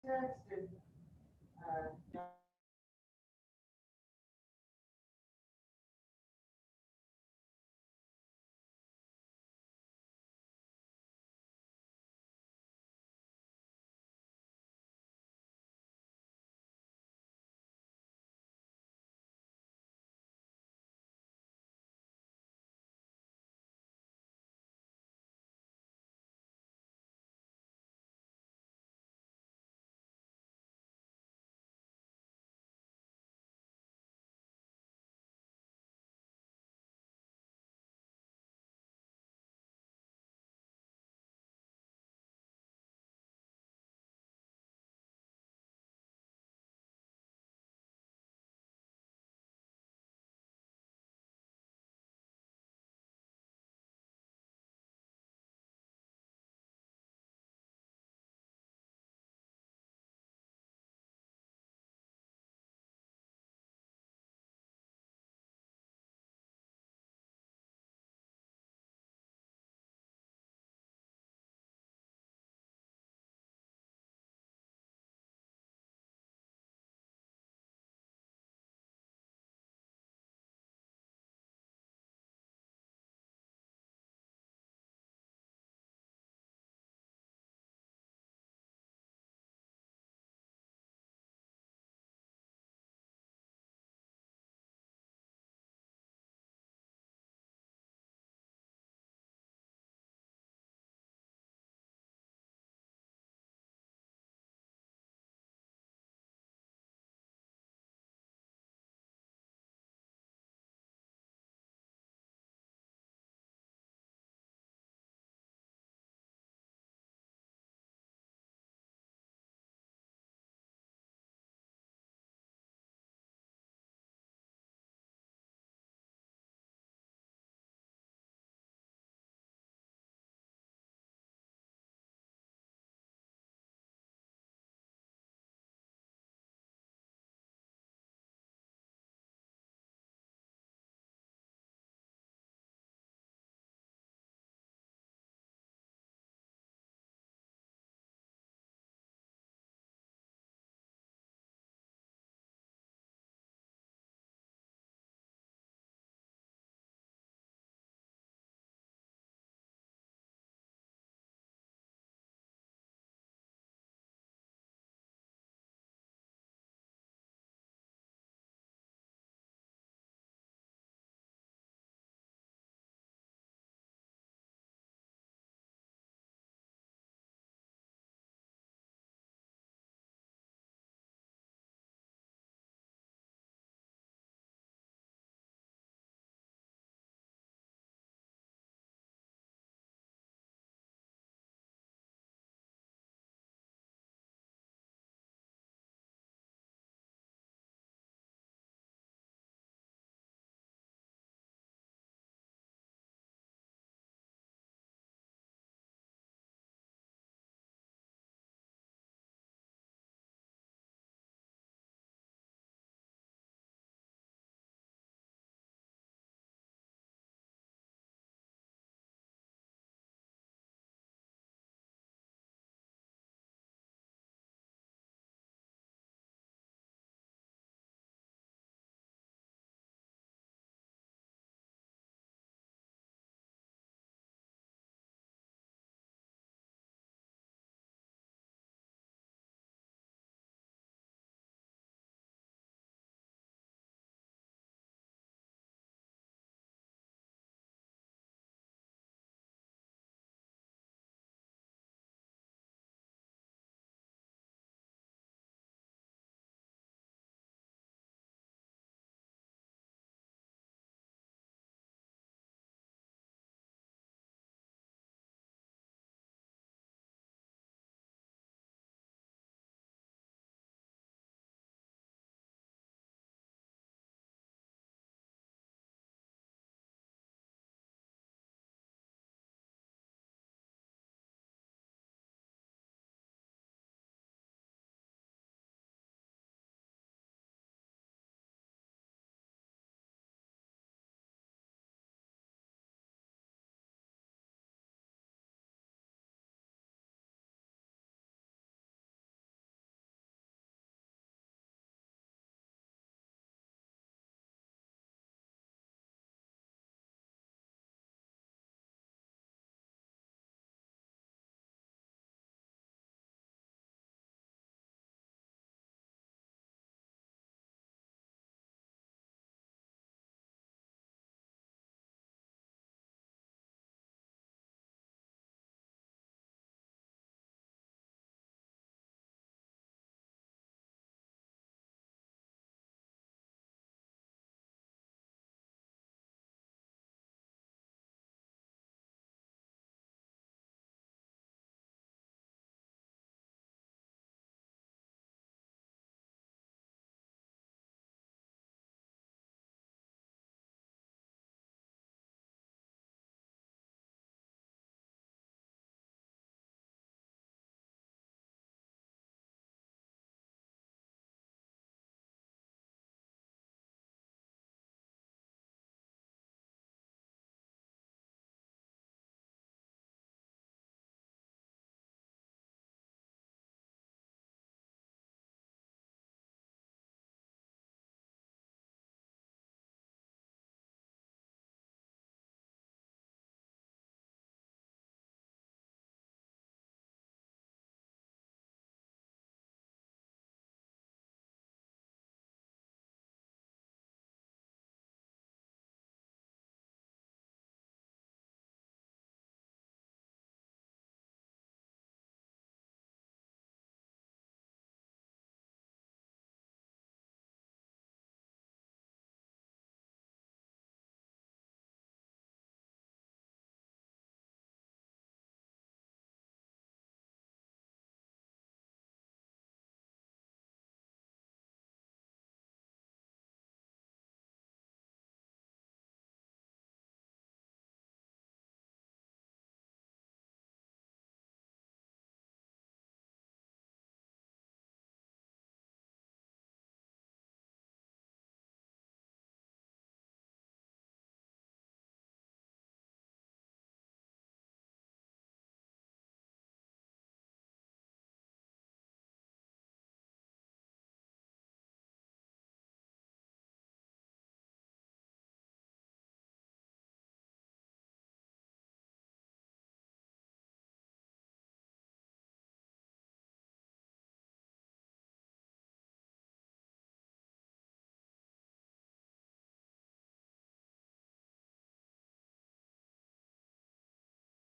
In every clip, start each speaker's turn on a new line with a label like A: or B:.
A: context and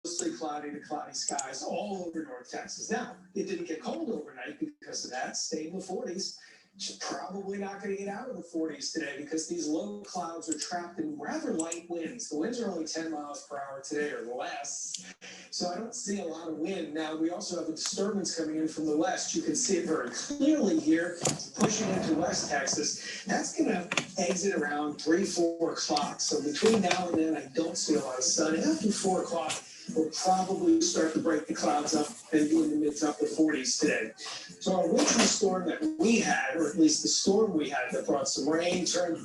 A: mostly cloudy to cloudy skies all over North Texas. Now, it didn't get cold overnight because of that, stayed in the 40s. Probably not going to get out of the 40s today because these low clouds are trapped in rather light winds. The winds are only 10 miles per hour today or less. So I don't see a lot of wind. Now, we also have a disturbance coming in from the west. You can see it very clearly here, pushing into West Texas. That's going to exit around 3, 4 o'clock. So between now and then, I don't see a lot of sun. And after 4 o'clock, we'll probably start to break the clouds up and be in the mid to upper 40s today. So our wintry storm that we had, or at least the storm we had that brought some rain, turned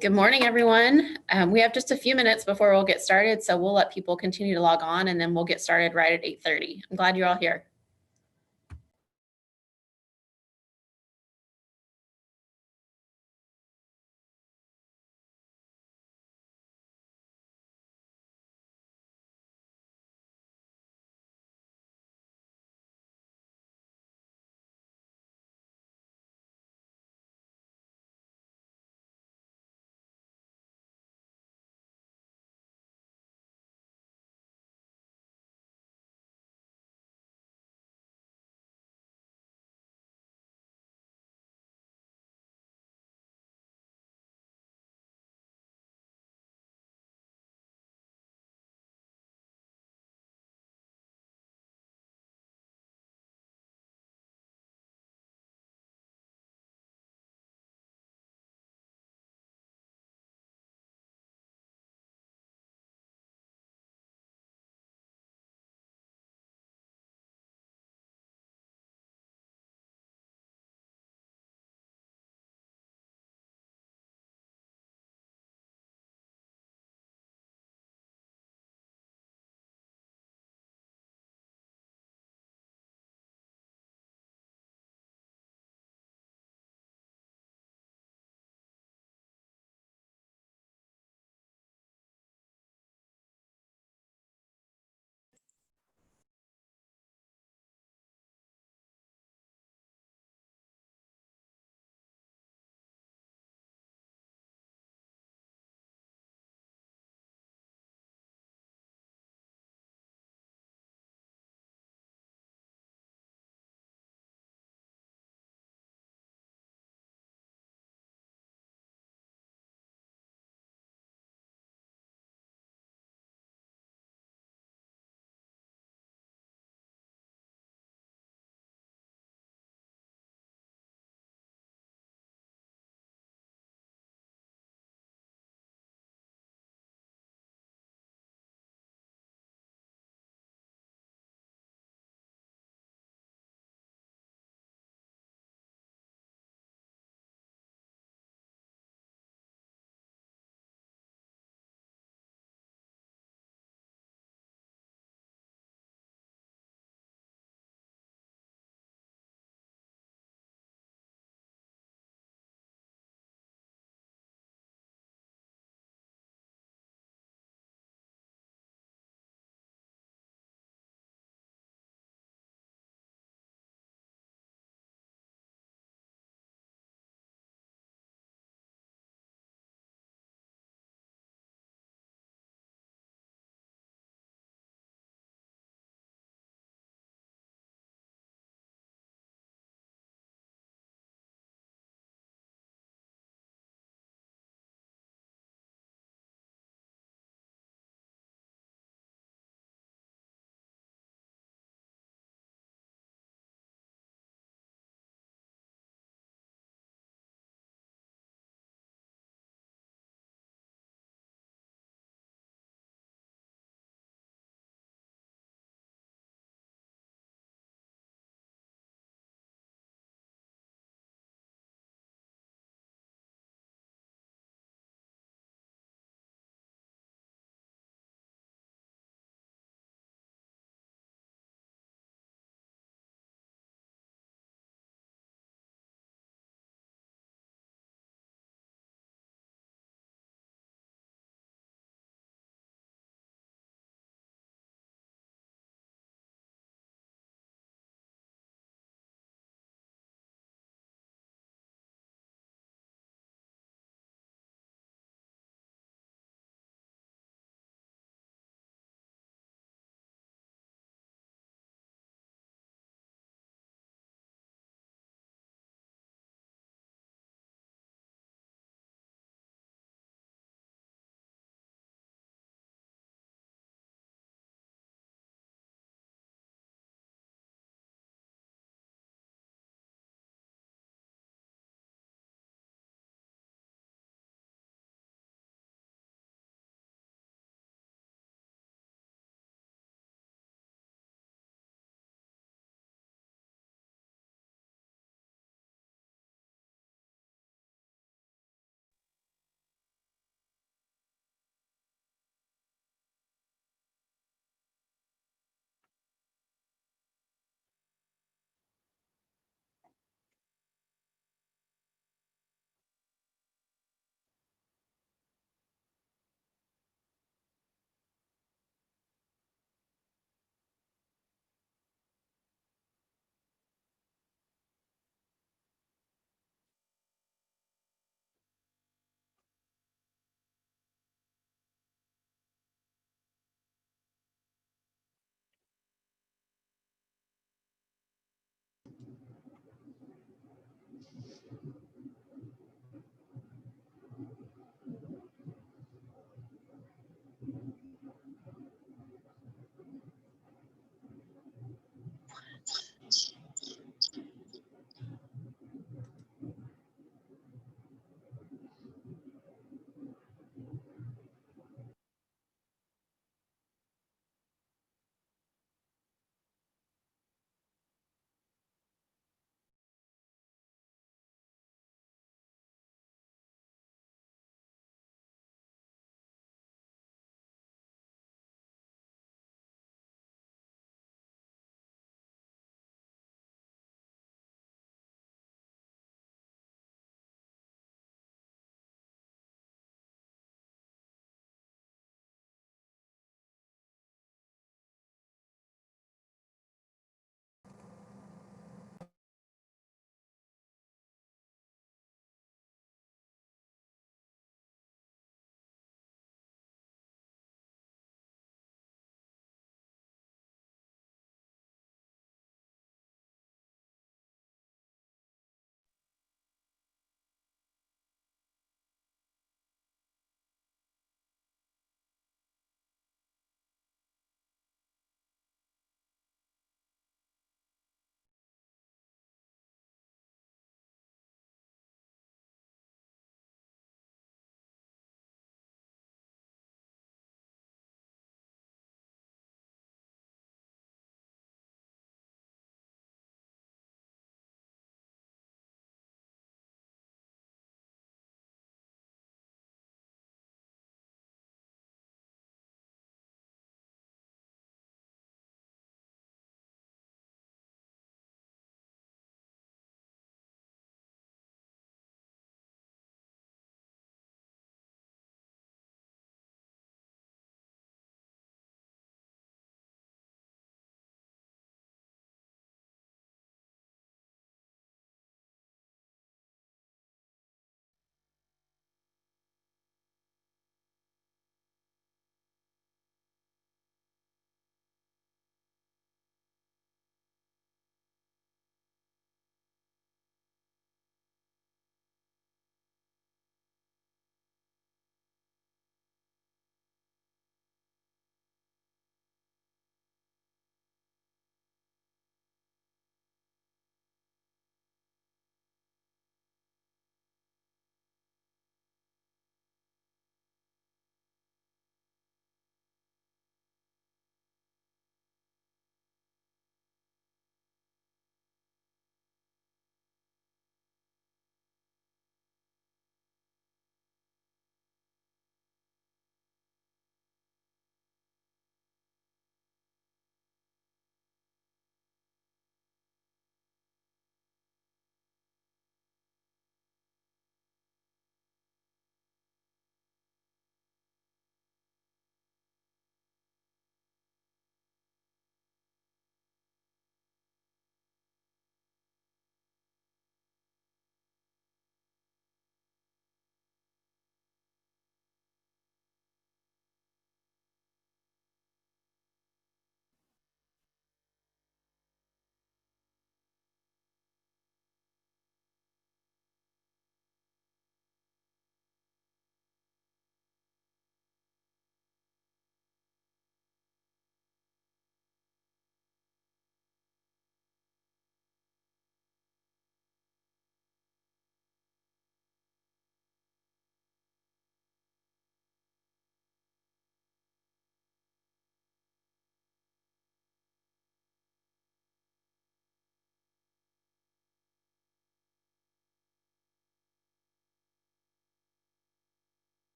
B: Good morning, everyone. We have just a few minutes before we'll get started, so we'll let people continue to log on and then we'll get started right at 8:30. I'm glad you're all here.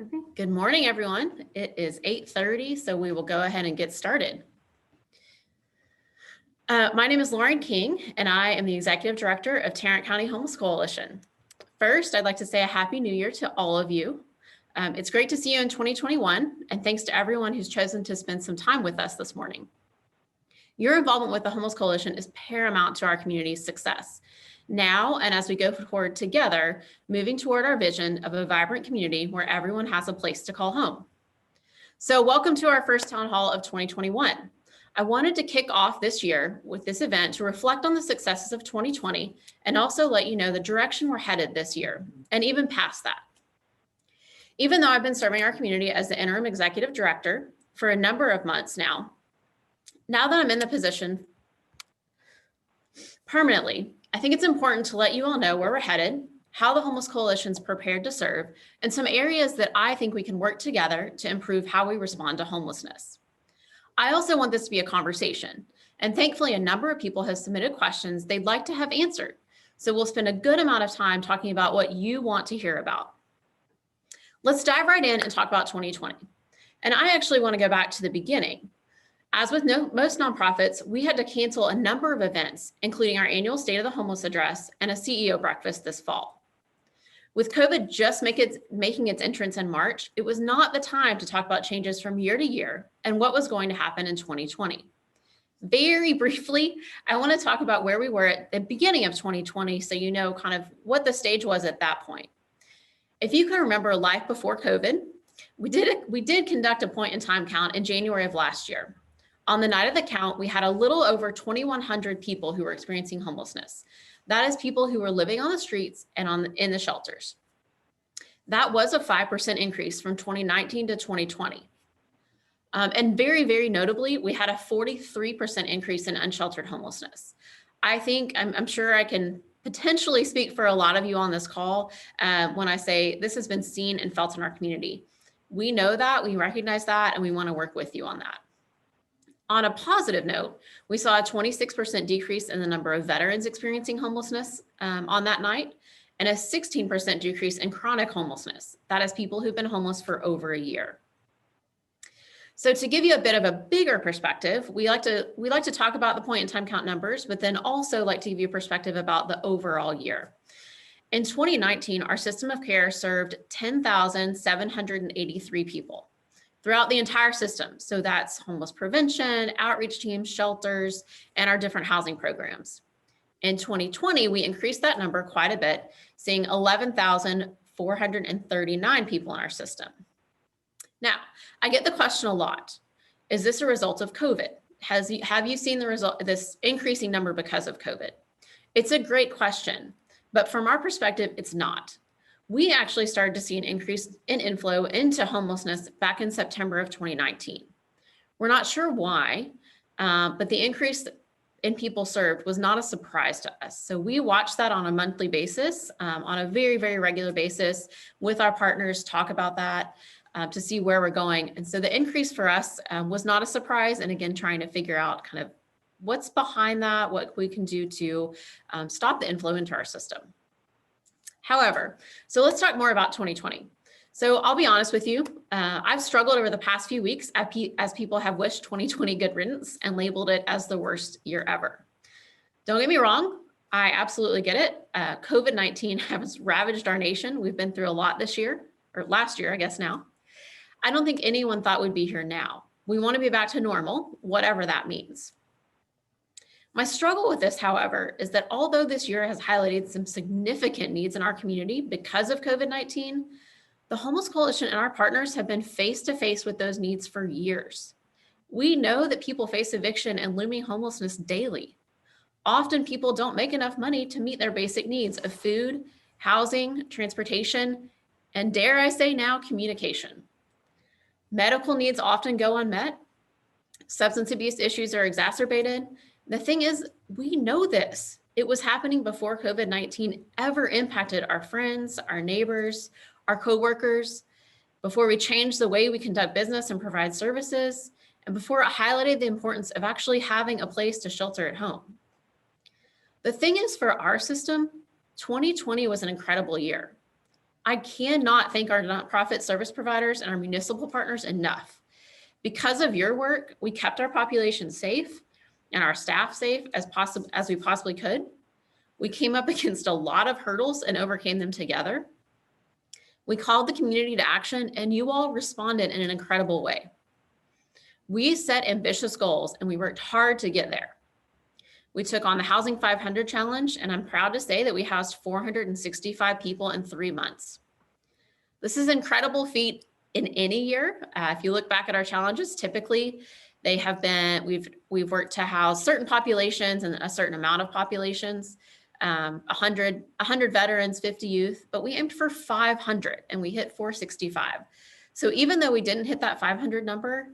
B: Okay. Good morning, everyone. It is 8:30, so we will go ahead and get started. My name is Lauren King, and I am the Executive Director of Tarrant County Homeless Coalition. First, I'd like to say a Happy New Year to all of you. It's great to see you in 2021, and thanks to everyone who's chosen to spend some time with us this morning. Your involvement with the Homeless Coalition is paramount to our community's success. Now, and as we go forward together, moving toward our vision of a vibrant community where everyone has a place to call home. So welcome to our first town hall of 2021. I wanted to kick off this year with this event to reflect on the successes of 2020 and also let you know the direction we're headed this year and even past that. Even though I've been serving our community as the interim executive director for a number of months now that I'm in the position permanently, I think it's important to let you all know where we're headed, how the Homeless Coalition is prepared to serve, and some areas that I think we can work together to improve how we respond to homelessness. I also want this to be a conversation, and thankfully a number of people have submitted questions they'd like to have answered. So we'll spend a good amount of time talking about what you want to hear about. Let's dive right in and talk about 2020. And I actually want to go back to the beginning. As with most nonprofits, we had to cancel a number of events, including our annual State of the Homeless Address and a CEO breakfast this fall. With COVID just making its entrance in March, it was not the time to talk about changes from year to year and what was going to happen in 2020. Very briefly, I want to talk about where we were at the beginning of 2020 so you know kind of what the stage was at that point. If you can remember life before COVID, we did conduct a point in time count in January of last year. On the night of the count, we had a little over 2,100 people who were experiencing homelessness. That is people who were living on the streets and in the shelters. That was a 5% increase from 2019 to 2020. And very, very notably, we had a 43% increase in unsheltered homelessness. I'm sure I can potentially speak for a lot of you on this call when I say this has been seen and felt in our community. We know that, we recognize that, and we want to work with you on that. On a positive note, we saw a 26% decrease in the number of veterans experiencing homelessness on that night, and a 16% decrease in chronic homelessness. That is people who've been homeless for over a year. So to give you a bit of a bigger perspective, we like to talk about the point in time count numbers, but then also like to give you a perspective about the overall year. In 2019, our system of care served 10,783 people throughout the entire system. So that's homeless prevention, outreach teams, shelters, and our different housing programs. In 2020, we increased that number quite a bit, seeing 11,439 people in our system. Now, I get the question a lot. Is this a result of COVID? Have you seen the result, this increasing number because of COVID? It's a great question, but from our perspective, it's not. We actually started to see an increase in inflow into homelessness back in September of 2019. We're not sure why, but the increase in people served was not a surprise to us. So we watch that on a monthly basis, on a very, very regular basis with our partners, talk about that to see where we're going. And so the increase for us was not a surprise. And again, trying to figure out kind of what's behind that, what we can do to stop the inflow into our system. However, so let's talk more about 2020. So I'll be honest with you, I've struggled over the past few weeks as people have wished 2020 good riddance and labeled it as the worst year ever. Don't get me wrong, I absolutely get it. COVID-19 has ravaged our nation. We've been through a lot this year, or last year, I guess now. I don't think anyone thought we'd be here now. We want to be back to normal, whatever that means. My struggle with this, however, is that although this year has highlighted some significant needs in our community because of COVID-19, the Homeless Coalition and our partners have been face to face with those needs for years. We know that people face eviction and looming homelessness daily. Often people don't make enough money to meet their basic needs of food, housing, transportation, and dare I say now, communication. Medical needs often go unmet. Substance abuse issues are exacerbated. The thing is, we know this. It was happening before COVID-19 ever impacted our friends, our neighbors, our coworkers, before we changed the way we conduct business and provide services, and before it highlighted the importance of actually having a place to shelter at home. The thing is, for our system, 2020 was an incredible year. I cannot thank our nonprofit service providers and our municipal partners enough. Because of your work, we kept our population safe and our staff safe as we possibly could. We came up against a lot of hurdles and overcame them together. We called the community to action, and you all responded in an incredible way. We set ambitious goals and we worked hard to get there. We took on the Housing 500 Challenge, and I'm proud to say that we housed 465 people in 3 months. This is an incredible feat in any year. If you look back at our challenges, typically they have been, we've worked to house certain populations and a certain amount of populations, 100 veterans, 50 youth, but we aimed for 500 and we hit 465. So even though we didn't hit that 500 number,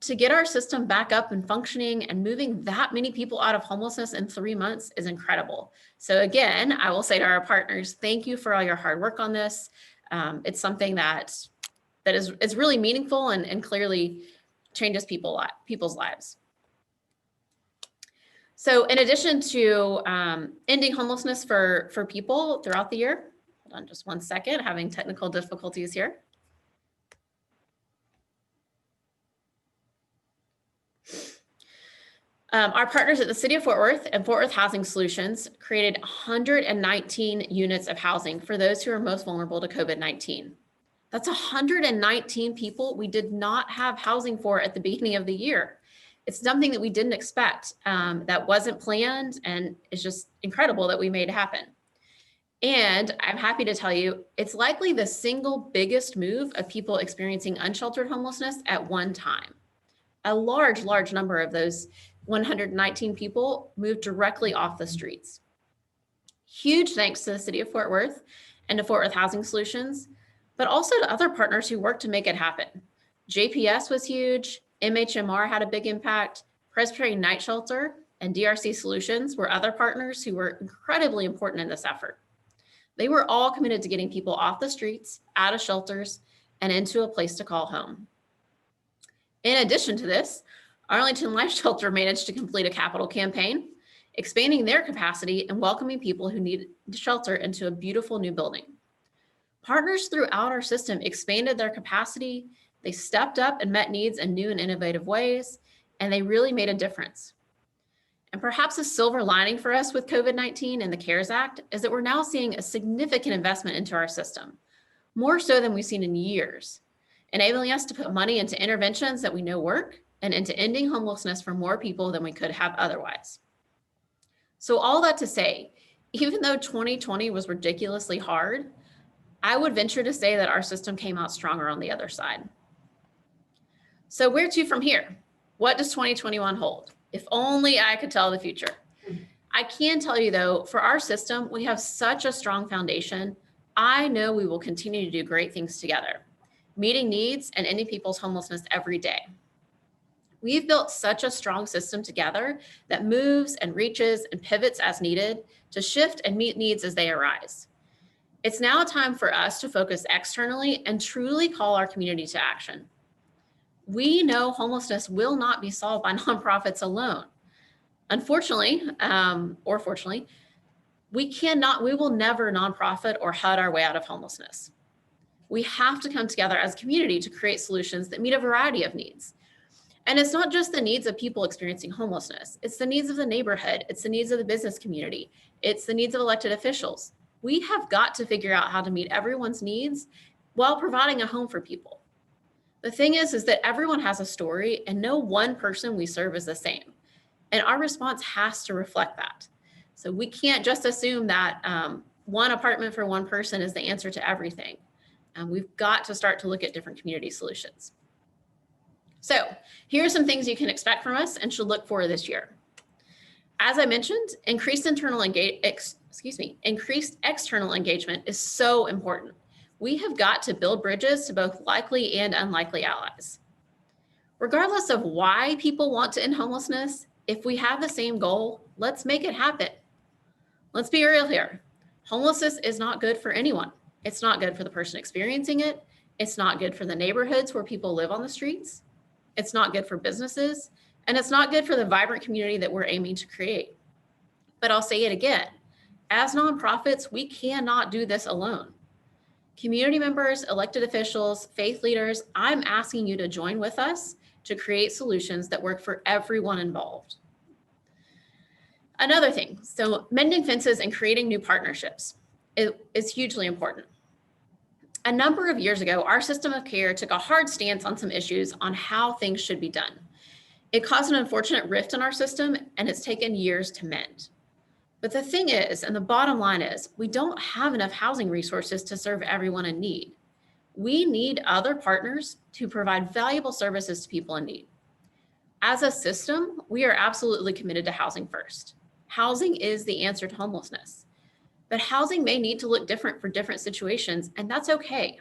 B: to get our system back up and functioning and moving that many people out of homelessness in 3 months is incredible. So again, I will say to our partners, thank you for all your hard work on this. It's something that is really meaningful and clearly changes people's lives. So in addition to ending homelessness for people throughout the year, hold on just one second, having technical difficulties here. Our partners at the City of Fort Worth and Fort Worth Housing Solutions created 119 units of housing for those who are most vulnerable to COVID-19. That's 119 people we did not have housing for at the beginning of the year. It's something that we didn't expect, that wasn't planned, and it's just incredible that we made it happen. And I'm happy to tell you, it's likely the single biggest move of people experiencing unsheltered homelessness at one time. A large number of those 119 people moved directly off the streets. Huge thanks to the City of Fort Worth and to Fort Worth Housing Solutions, but also to other partners who worked to make it happen. JPS was huge, MHMR had a big impact, Presbyterian Night Shelter and DRC Solutions were other partners who were incredibly important in this effort. They were all committed to getting people off the streets, out of shelters, and into a place to call home. In addition to this, Arlington Life Shelter managed to complete a capital campaign, expanding their capacity and welcoming people who need shelter into a beautiful new building. Partners throughout our system expanded their capacity, they stepped up and met needs in new and innovative ways, and they really made a difference. And perhaps a silver lining for us with COVID-19 and the CARES Act is that we're now seeing a significant investment into our system, more so than we've seen in years, enabling us to put money into interventions that we know work and into ending homelessness for more people than we could have otherwise. So all that to say, even though 2020 was ridiculously hard, I would venture to say that our system came out stronger on the other side. So where to from here? What does 2021 hold? If only I could tell the future. I can tell you though, for our system, we have such a strong foundation. I know we will continue to do great things together, meeting needs and ending people's homelessness every day. We've built such a strong system together that moves and reaches and pivots as needed to shift and meet needs as they arise. It's now time for us to focus externally and truly call our community to action. We know homelessness will not be solved by nonprofits alone. Unfortunately, or fortunately, we will never nonprofit or HUD our way out of homelessness. We have to come together as a community to create solutions that meet a variety of needs. And it's not just the needs of people experiencing homelessness. It's the needs of the neighborhood. It's the needs of the business community. It's the needs of elected officials. We have got to figure out how to meet everyone's needs while providing a home for people. The thing is that everyone has a story and no one person we serve is the same. And our response has to reflect that. So we can't just assume that one apartment for one person is the answer to everything. We've got to start to look at different community solutions. So here are some things you can expect from us and should look for this year. As I mentioned, increased external engagement is so important. We have got to build bridges to both likely and unlikely allies. Regardless of why people want to end homelessness, if we have the same goal, let's make it happen. Let's be real here. Homelessness is not good for anyone. It's not good for the person experiencing it. It's not good for the neighborhoods where people live on the streets. It's not good for businesses, and it's not good for the vibrant community that we're aiming to create. But I'll say it again, as nonprofits, we cannot do this alone. Community members, elected officials, faith leaders, I'm asking you to join with us to create solutions that work for everyone involved. Another thing, so mending fences and creating new partnerships is hugely important. A number of years ago, our system of care took a hard stance on some issues on how things should be done. It caused an unfortunate rift in our system, and it's taken years to mend. But the thing is, and the bottom line is, we don't have enough housing resources to serve everyone in need. We need other partners to provide valuable services to people in need. As a system, we are absolutely committed to housing first. Housing is the answer to homelessness. But housing may need to look different for different situations, and that's okay.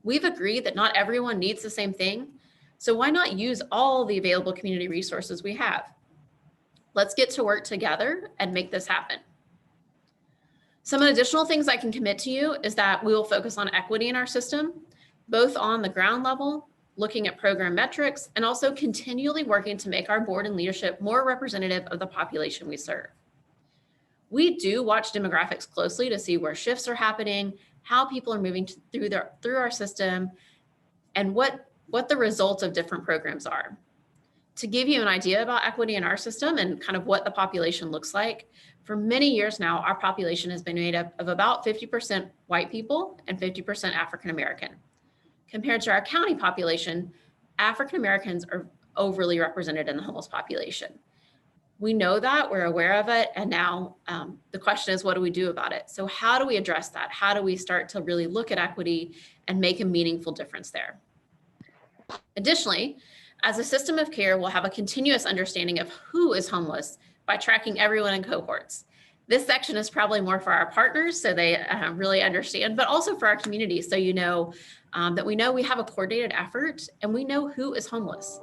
B: We've agreed that not everyone needs the same thing, so why not use all the available community resources we have? Let's get to work together and make this happen. Some additional things I can commit to you is that we will focus on equity in our system, both on the ground level, looking at program metrics, and also continually working to make our board and leadership more representative of the population we serve. We do watch demographics closely to see where shifts are happening, how people are moving through our system, and what the results of different programs are. To give you an idea about equity in our system and kind of what the population looks like, for many years now, our population has been made up of about 50% white people and 50% African American. Compared to our county population, African Americans are overly represented in the homeless population. We know that, we're aware of it, and now the question is, what do we do about it? So how do we address that? How do we start to really look at equity and make a meaningful difference there? Additionally, as a system of care, we'll have a continuous understanding of who is homeless by tracking everyone in cohorts. This section is probably more for our partners, so they really understand, but also for our community, so you know that we know we have a coordinated effort and we know who is homeless.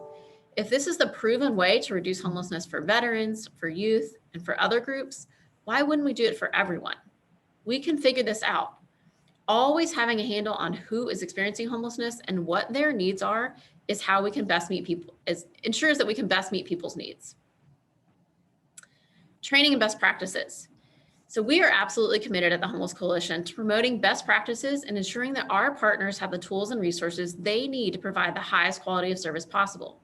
B: If this is the proven way to reduce homelessness for veterans, for youth, and for other groups, why wouldn't we do it for everyone? We can figure this out. Always having a handle on who is experiencing homelessness and what their needs are is how we can best meet people, ensures that we can best meet people's needs. Training and best practices. So we are absolutely committed at the Homeless Coalition to promoting best practices and ensuring that our partners have the tools and resources they need to provide the highest quality of service possible.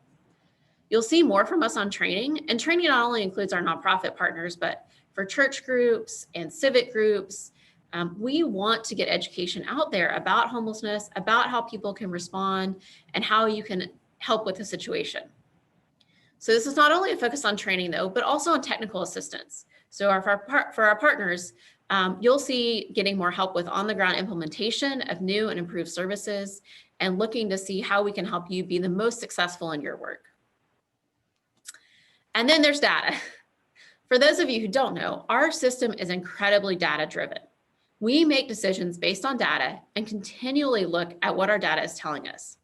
B: You'll see more from us on training, and training not only includes our nonprofit partners, but for church groups and civic groups. We want to get education out there about homelessness, about how people can respond, and how you can help with the situation. So this is not only a focus on training though, but also on technical assistance. So for our partners, you'll see getting more help with on-the-ground implementation of new and improved services, and looking to see how we can help you be the most successful in your work. And then there's data. For those of you who don't know, our system is incredibly data-driven. We make decisions based on data and continually look at what our data is telling us.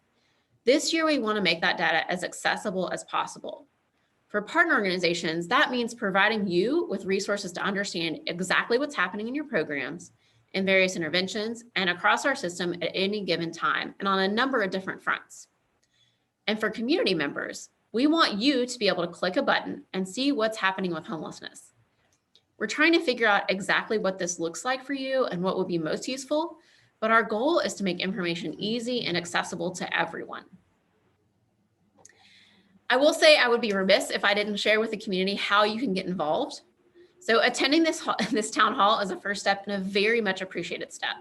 B: This year, we want to make that data as accessible as possible. For partner organizations, that means providing you with resources to understand exactly what's happening in your programs, in various interventions, and across our system at any given time, and on a number of different fronts. And for community members, we want you to be able to click a button and see what's happening with homelessness. We're trying to figure out exactly what this looks like for you and what would be most useful, but our goal is to make information easy and accessible to everyone. I will say I would be remiss if I didn't share with the community how you can get involved. So attending this town hall is a first step and a very much appreciated step.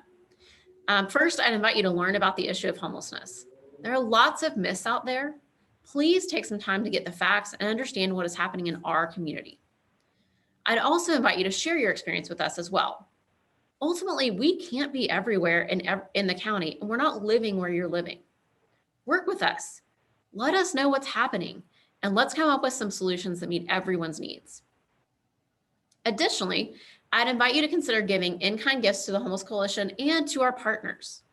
B: First, I'd invite you to learn about the issue of homelessness. There are lots of myths out there. Please take some time to get the facts and understand what is happening in our community. I'd also invite you to share your experience with us as well. Ultimately, we can't be everywhere in the county, and we're not living where you're living. Work with us. Let us know what's happening, and let's come up with some solutions that meet everyone's needs. Additionally, I'd invite you to consider giving in-kind gifts to the Homeless Coalition and to our partners.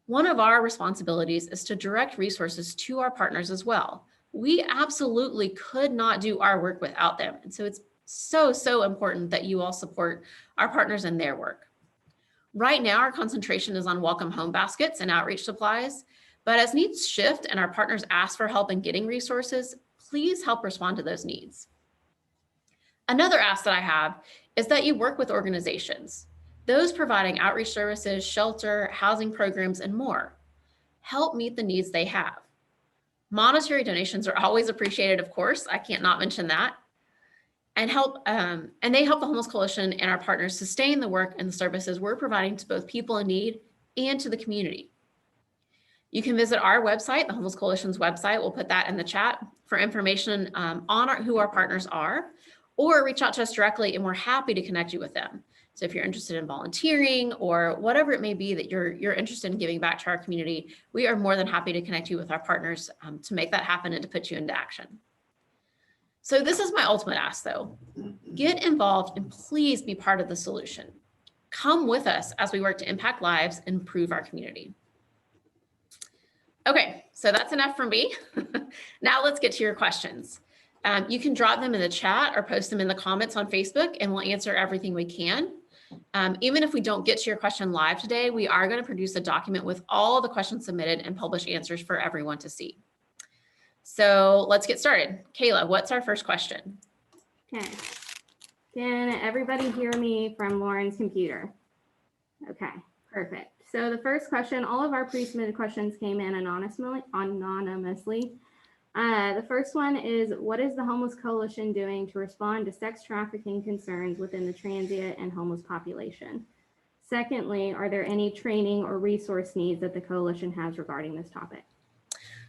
B: One of our responsibilities is to direct resources to our partners as well. We absolutely could not do our work without them. And so it's so important that you all support our partners in their work. Right now, our concentration is on welcome home baskets and outreach supplies, but as needs shift and our partners ask for help in getting resources, please help respond to those needs. Another ask that I have is that you work with organizations. those providing outreach services, shelter, housing programs, and more, help meet the needs they have. Monetary donations are always appreciated, of course. I can't not mention that. And they help the Homeless Coalition and our partners sustain the work and the services we're providing to both people in need and to the community. You can visit our website, the Homeless Coalition's website. We'll put that in the chat for information on who our partners are, or reach out to us directly and we're happy to connect you with them. So if you're interested in volunteering or whatever it may be that you're interested in giving back to our community, we are more than happy to connect you with our partners to make that happen and to put you into action. So this is my ultimate ask though. Get involved and please be part of the solution. Come with us as we work to impact lives and improve our community. Okay, so that's enough from me. Now let's get to your questions. You can drop them in the chat or post them in the comments on Facebook and we'll answer everything we can. Even if we don't get to your question live today, we are going to produce a document with all the questions submitted and publish answers for everyone to see. So let's get started. Kayla, what's our first question?
C: Okay. Can everybody hear me from Lauren's computer? Okay, perfect. So the first question, all of our pre-submitted questions came in anonymously. The first one is, what is the Homeless Coalition doing to respond to sex trafficking concerns within the transient and homeless population? Secondly, are there any training or resource needs that the coalition has regarding this topic?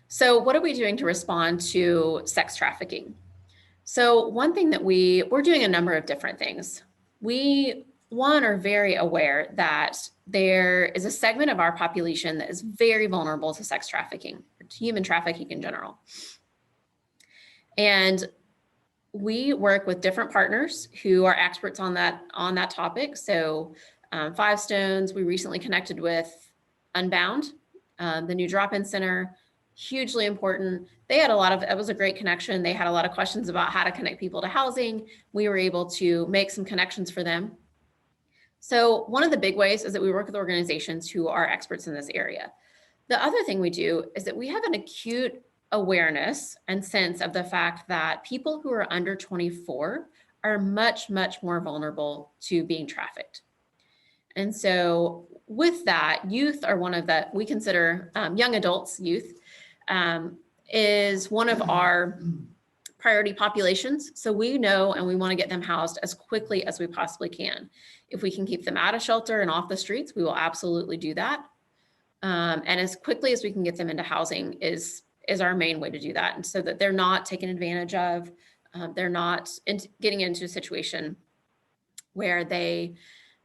B: So what are we doing to respond to sex trafficking? So one thing that we're doing a number of different things. We, one, are very aware that there is a segment of our population that is very vulnerable to sex trafficking, to human trafficking in general. And we work with different partners who are experts on that topic. So Five Stones, we recently connected with Unbound, the new drop-in center, hugely important. It was a great connection. They had a lot of questions about how to connect people to housing. We were able to make some connections for them. So one of the big ways is that we work with organizations who are experts in this area. The other thing we do is that we have an acute awareness and sense of the fact that people who are under 24 are much, much more vulnerable to being trafficked. And so with that, youth are one of that we consider young adults, youth, is one of our priority populations. So we know and we want to get them housed as quickly as we possibly can. If we can keep them out of shelter and off the streets, we will absolutely do that. And as quickly as we can get them into housing is our main way to do that. And so that they're not taken advantage of, they're not getting into a situation where they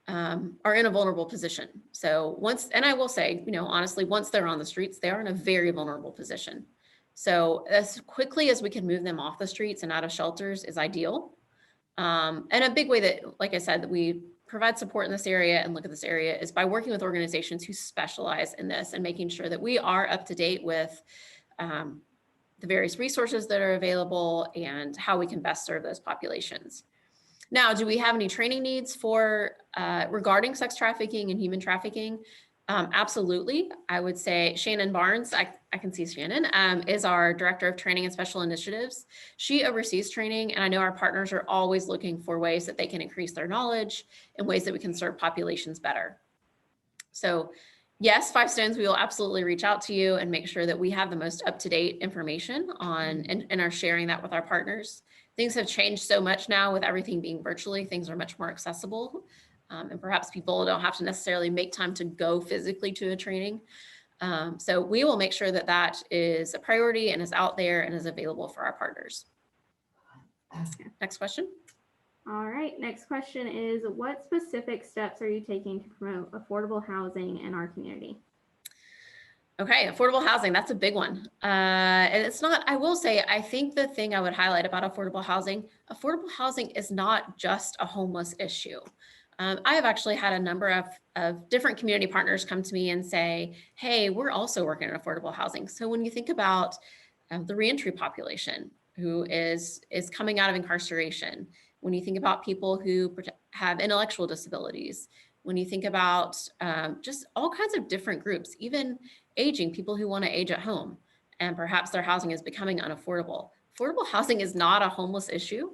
B: are in a vulnerable position. So and I will say, honestly, once they're on the streets, they are in a very vulnerable position. So as quickly as we can move them off the streets and out of shelters is ideal. And a big way that, like I said, that we provide support in this area and look at this area is by working with organizations who specialize in this and making sure that we are up to date with the various resources that are available and how we can best serve those populations. Now, do we have any training needs for regarding sex trafficking and human trafficking? Absolutely. I would say Shannon Barnes, I can see Shannon, is our Director of Training and Special Initiatives. She oversees training, and I know our partners are always looking for ways that they can increase their knowledge and ways that we can serve populations better. So yes, Five Stones, we will absolutely reach out to you and make sure that we have the most up-to-date information on and are sharing that with our partners. Things have changed so much now with everything being virtually, things are much more accessible. And perhaps people don't have to necessarily make time to go physically to a training. So we will make sure that that is a priority and is out there and is available for our partners. Next question.
C: All right, next question is, what specific steps are you taking to promote affordable housing in our community?
B: Okay, affordable housing, that's a big one. And it's not, I will say, I think the thing I would highlight about affordable housing is not just a homeless issue. I have actually had a number of different community partners come to me and say, hey, we're also working on affordable housing. So when you think about the reentry population who is coming out of incarceration, when you think about people who have intellectual disabilities, when you think about just all kinds of different groups, even aging, people who want to age at home, and perhaps their housing is becoming unaffordable. Affordable housing is not a homeless issue.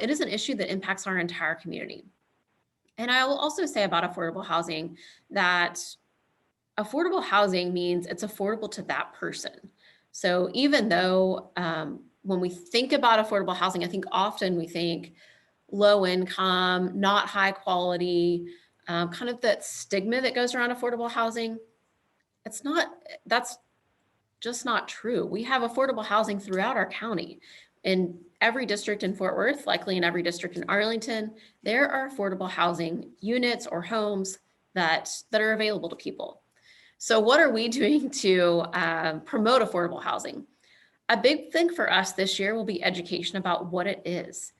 B: It is an issue that impacts our entire community. And I will also say about affordable housing that affordable housing means it's affordable to that person. So even though when we think about affordable housing, I think often we think low income, not high quality, kind of that stigma that goes around affordable housing. That's just not true. We have affordable housing throughout our county. In every district in Fort Worth, likely in every district in Arlington, there are affordable housing units or homes that are available to people. So what are we doing to promote affordable housing? A big thing for us this year will be education about what it is.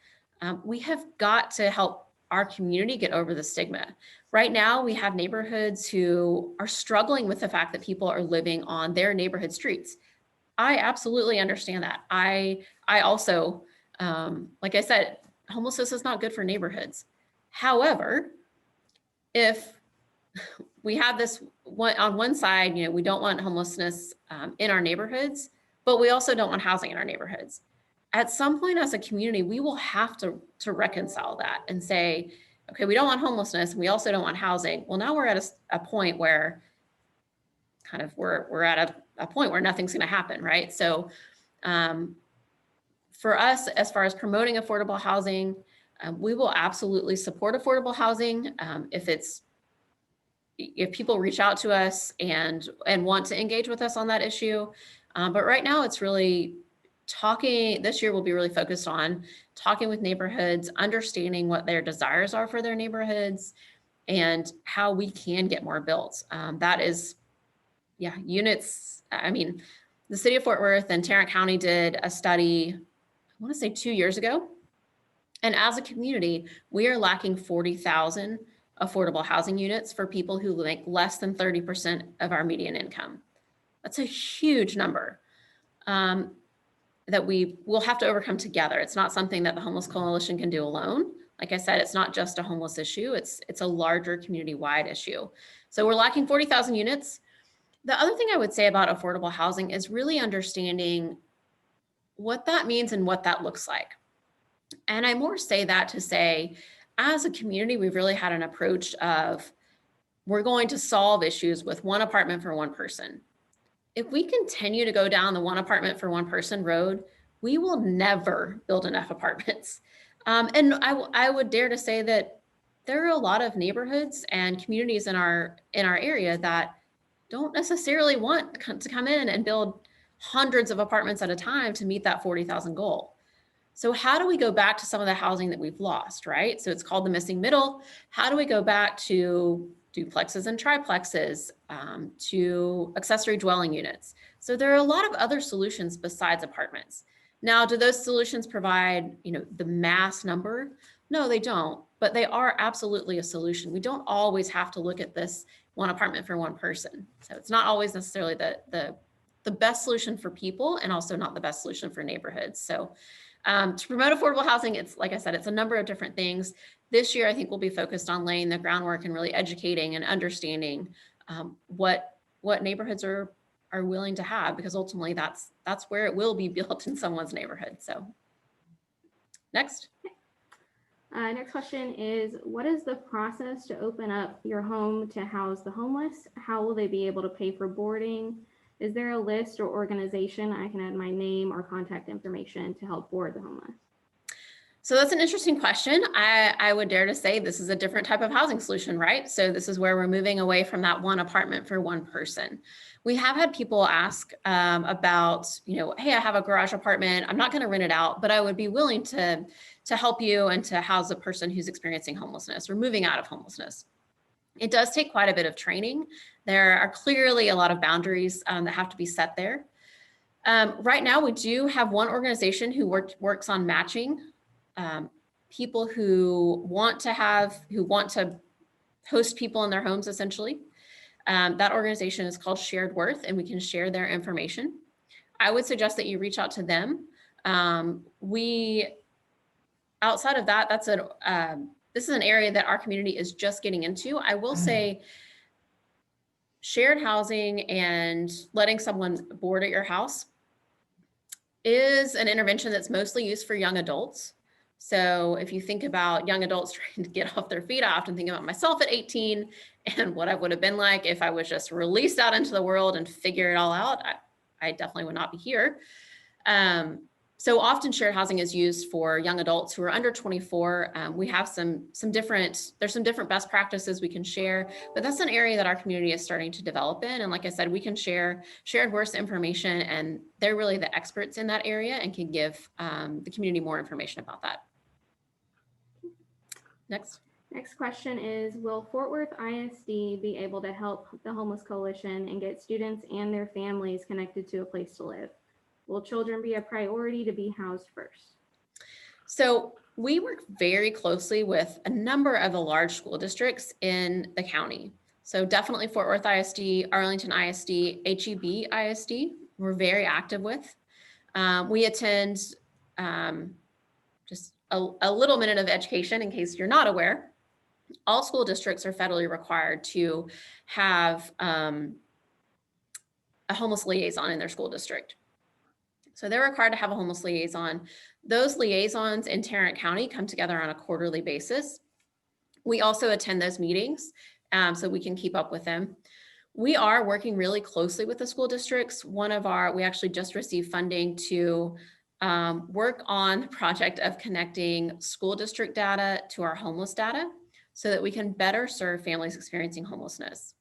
B: We have got to help our community get over the stigma. Right now, we have neighborhoods who are struggling with the fact that people are living on their neighborhood streets. I absolutely understand that. I also, like I said, homelessness is not good for neighborhoods. However, if we have this one on one side, we don't want homelessness in our neighborhoods, but we also don't want housing in our neighborhoods. At some point as a community, we will have to reconcile that and say, okay, we don't want homelessness, and we also don't want housing. Well, now we're at a point where kind of we're at a point where nothing's going to happen, right? So for us, as far as promoting affordable housing, we will absolutely support affordable housing if people reach out to us and want to engage with us on that issue. But right now it's really this year will be really focused on talking with neighborhoods, understanding what their desires are for their neighborhoods and how we can get more built. That is, units. I mean, the city of Fort Worth and Tarrant County did a study, I want to say 2 years ago. And as a community, we are lacking 40,000 affordable housing units for people who make less than 30% of our median income. That's a huge number that we will have to overcome together. It's not something that the Homeless Coalition can do alone. Like I said, it's not just a homeless issue. It's a larger community-wide issue. So we're lacking 40,000 units. The other thing I would say about affordable housing is really understanding what that means and what that looks like. And I more say that to say, as a community, we've really had an approach of we're going to solve issues with one apartment for one person. If we continue to go down the one apartment for one person road, we will never build enough apartments. And I would dare to say that there are a lot of neighborhoods and communities in our area that don't necessarily want to come in and build hundreds of apartments at a time to meet that 40,000 goal. So how do we go back to some of the housing that we've lost, right? So it's called the missing middle. How do we go back to duplexes and triplexes, to accessory dwelling units? So there are a lot of other solutions besides apartments. Now, do those solutions provide, the mass number? No, they don't, but they are absolutely a solution. We don't always have to look at this one apartment for one person. So it's not always necessarily the best solution for people and also not the best solution for neighborhoods. So to promote affordable housing, it's like I said, it's a number of different things. This year, I think we'll be focused on laying the groundwork and really educating and understanding what neighborhoods are willing to have, because ultimately that's where it will be built in someone's neighborhood. So next.
C: Next question is, what is the process to open up your home to house the homeless? How will they be able to pay for boarding? Is there a list or organization I can add my name or contact information to help board the homeless?
B: So that's an interesting question. I would dare to say this is a different type of housing solution, right? So this is where we're moving away from that one apartment for one person. We have had people ask about, hey, I have a garage apartment. I'm not going to rent it out, but I would be willing to help you and to house a person who's experiencing homelessness or moving out of homelessness. It does take quite a bit of training. There are clearly a lot of boundaries that have to be set there. Right now, we do have one organization who works on matching people who want to host people in their homes, essentially. That organization is called Shared Worth, and we can share their information. I would suggest that you reach out to them. Outside of that, this is an area that our community is just getting into. I will say shared housing and letting someone board at your house is an intervention that's mostly used for young adults. So if you think about young adults trying to get off their feet, I often think about myself at 18 and what I would have been like if I was just released out into the world and figure it all out. I definitely would not be here. So often shared housing is used for young adults who are under 24. We have there's some different best practices we can share, but that's an area that our community is starting to develop in. And like I said, we can share shared worse information, and they're really the experts in that area and can give the community more information about that. Next.
C: Next question is, will Fort Worth ISD be able to help the Homeless Coalition and get students and their families connected to a place to live? Will children be a priority to be housed first?
B: So we work very closely with a number of the large school districts in the county. So definitely Fort Worth ISD, Arlington ISD, HEB ISD, we're very active with. We attend just a little minute of education in case you're not aware. All school districts are federally required to have a homeless liaison in their school district. So they're required to have a homeless liaison. Those liaisons in Tarrant County come together on a quarterly basis. We also attend those meetings so we can keep up with them. We are working really closely with the school districts. We actually just received funding to work on the project of connecting school district data to our homeless data so that we can better serve families experiencing homelessness.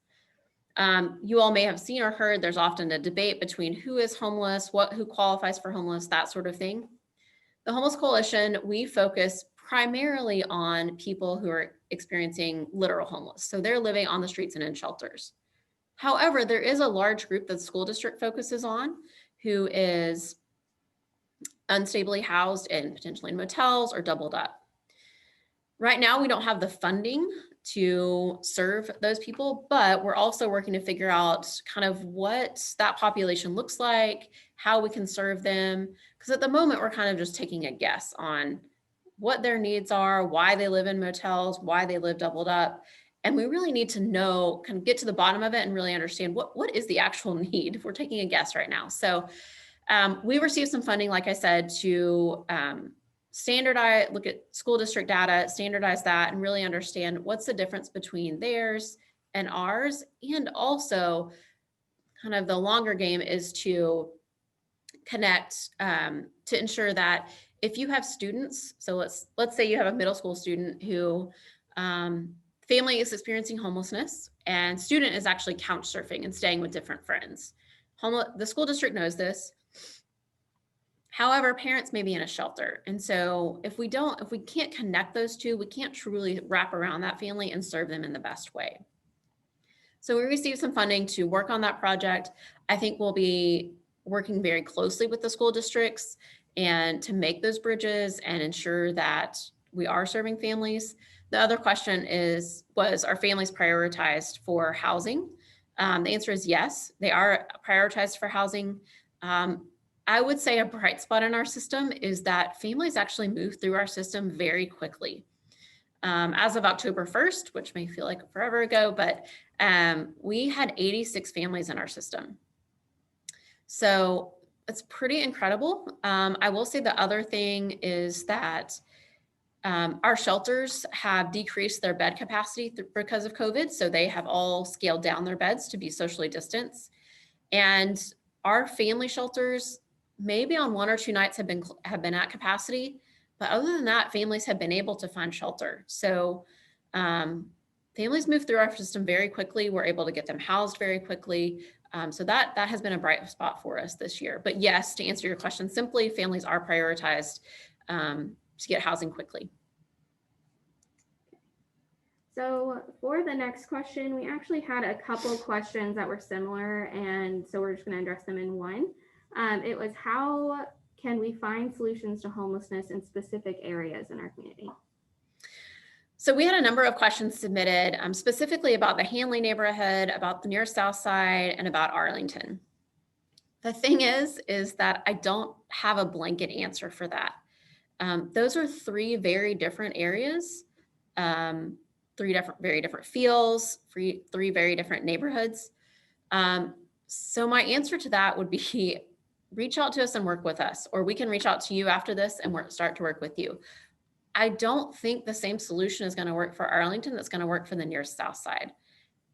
B: You all may have seen or heard there's often a debate between who is homeless, who qualifies for homeless, that sort of thing. The Homeless Coalition, we focus primarily on people who are experiencing literal homeless. So they're living on the streets and in shelters. However, there is a large group that the school district focuses on who is unstably housed and potentially in motels or doubled up. Right now, we don't have the funding to serve those people, but we're also working to figure out kind of what that population looks like, how we can serve them. Because at the moment, we're kind of just taking a guess on what their needs are, why they live in motels, why they live doubled up. And we really need to know, kind of get to the bottom of it and really understand what is the actual need. We're taking a guess right now. So we received some funding, like I said, to standardize, look at school district data, standardize that, and really understand what's the difference between theirs and ours. And also kind of the longer game is to connect to ensure that if you have students, so let's say you have a middle school student who family is experiencing homelessness and student is actually couch surfing and staying with different friends. The school district knows this. However, parents may be in a shelter. And so if we can't connect those two, we can't truly wrap around that family and serve them in the best way. So we received some funding to work on that project. I think we'll be working very closely with the school districts and to make those bridges and ensure that we are serving families. The other question was our families prioritized for housing? The answer is yes, they are prioritized for housing. I would say a bright spot in our system is that families actually move through our system very quickly. As of October 1st, which may feel like forever ago, but we had 86 families in our system. So it's pretty incredible. I will say the other thing is that our shelters have decreased their bed capacity because of COVID. So they have all scaled down their beds to be socially distanced. And our family shelters, maybe on 1 or 2 nights have been at capacity, but other than that, families have been able to find shelter. So families move through our system very quickly. We're able to get them housed very quickly. So that has been a bright spot for us this year. But yes, to answer your question simply, families are prioritized to get housing quickly.
C: So for the next question, we actually had a couple questions that were similar, and so we're just going to address them in one. It was, how can we find solutions to homelessness in specific areas in our community?
B: So we had a number of questions submitted specifically about the Hanley neighborhood, about the near South Side, and about Arlington. The thing is that I don't have a blanket answer for that. Those are 3 very different areas, 3 very different feels, 3 very different neighborhoods. So my answer to that would be reach out to us and work with us, or we can reach out to you after this and start to work with you. I don't think the same solution is going to work for Arlington that's going to work for the near south side.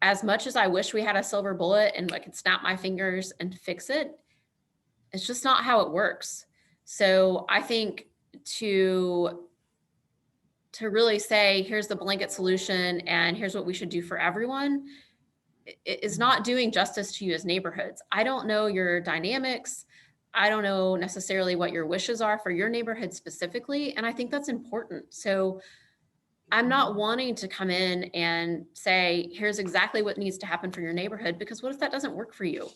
B: As much as I wish we had a silver bullet and I could snap my fingers and fix it, it's just not how it works. So I think to really say, here's the blanket solution and here's what we should do for everyone, is not doing justice to you as neighborhoods. I don't know your dynamics. I don't know necessarily what your wishes are for your neighborhood specifically. And I think that's important. So I'm not wanting to come in and say, here's exactly what needs to happen for your neighborhood, because what if that doesn't work for you?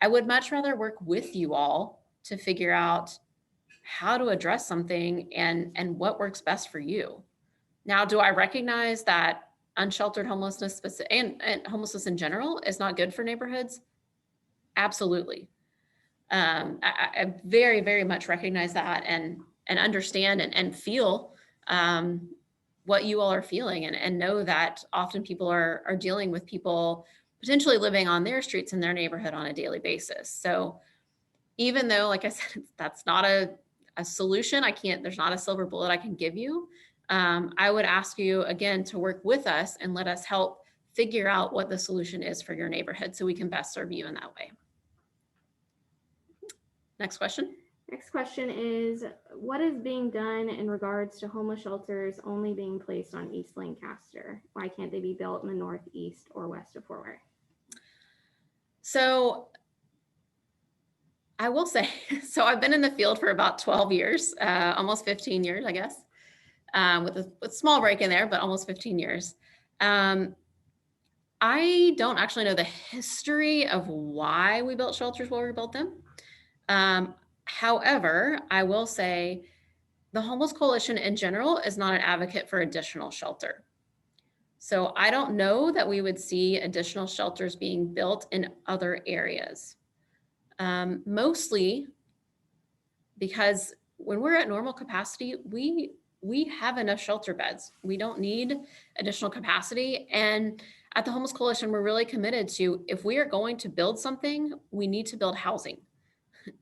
B: I would much rather work with you all to figure out how to address something and what works best for you. Now, do I recognize that unsheltered homelessness and homelessness in general is not good for neighborhoods? Absolutely. I very, very much recognize that and understand and feel what you all are feeling, and know that often people are dealing with people potentially living on their streets in their neighborhood on a daily basis. So even though, like I said, that's not a solution, there's not a silver bullet I can give you. I would ask you again to work with us and let us help figure out what the solution is for your neighborhood so we can best serve you in that way. Next question.
C: Next question is, what is being done in regards to homeless shelters only being placed on East Lancaster? Why can't they be built in the northeast or west of Fort Worth?
B: So I will say, so I've been in the field for about 12 years, almost 15 years, I guess, with a small break in there, but almost 15 years. I don't actually know the history of why we built shelters where we built them. However, I will say the Homeless Coalition in general is not an advocate for additional shelter. So I don't know that we would see additional shelters being built in other areas. Mostly because when we're at normal capacity, we have enough shelter beds. We don't need additional capacity. And at the Homeless Coalition, we're really committed to, if we are going to build something, we need to build housing,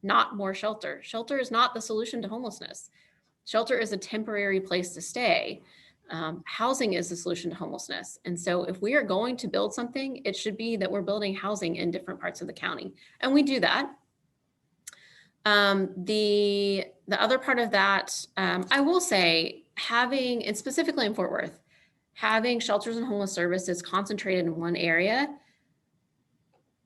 B: not more shelter. Shelter is not the solution to homelessness. Shelter is a temporary place to stay. Housing is the solution to homelessness. And so if we are going to build something, it should be that we're building housing in different parts of the county. And we do that. The other part of that, I will say, having, and specifically in Fort Worth, having shelters and homeless services concentrated in one area,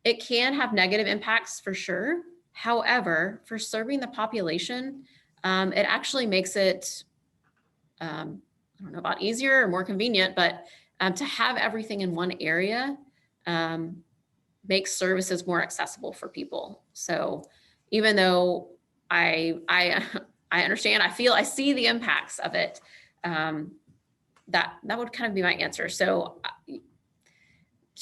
B: it can have negative impacts for sure. However, for serving the population, it actually makes it, I don't know about easier or more convenient, but to have everything in one area makes services more accessible for people. So even though I understand, I see the impacts of it, that would kind of be my answer. So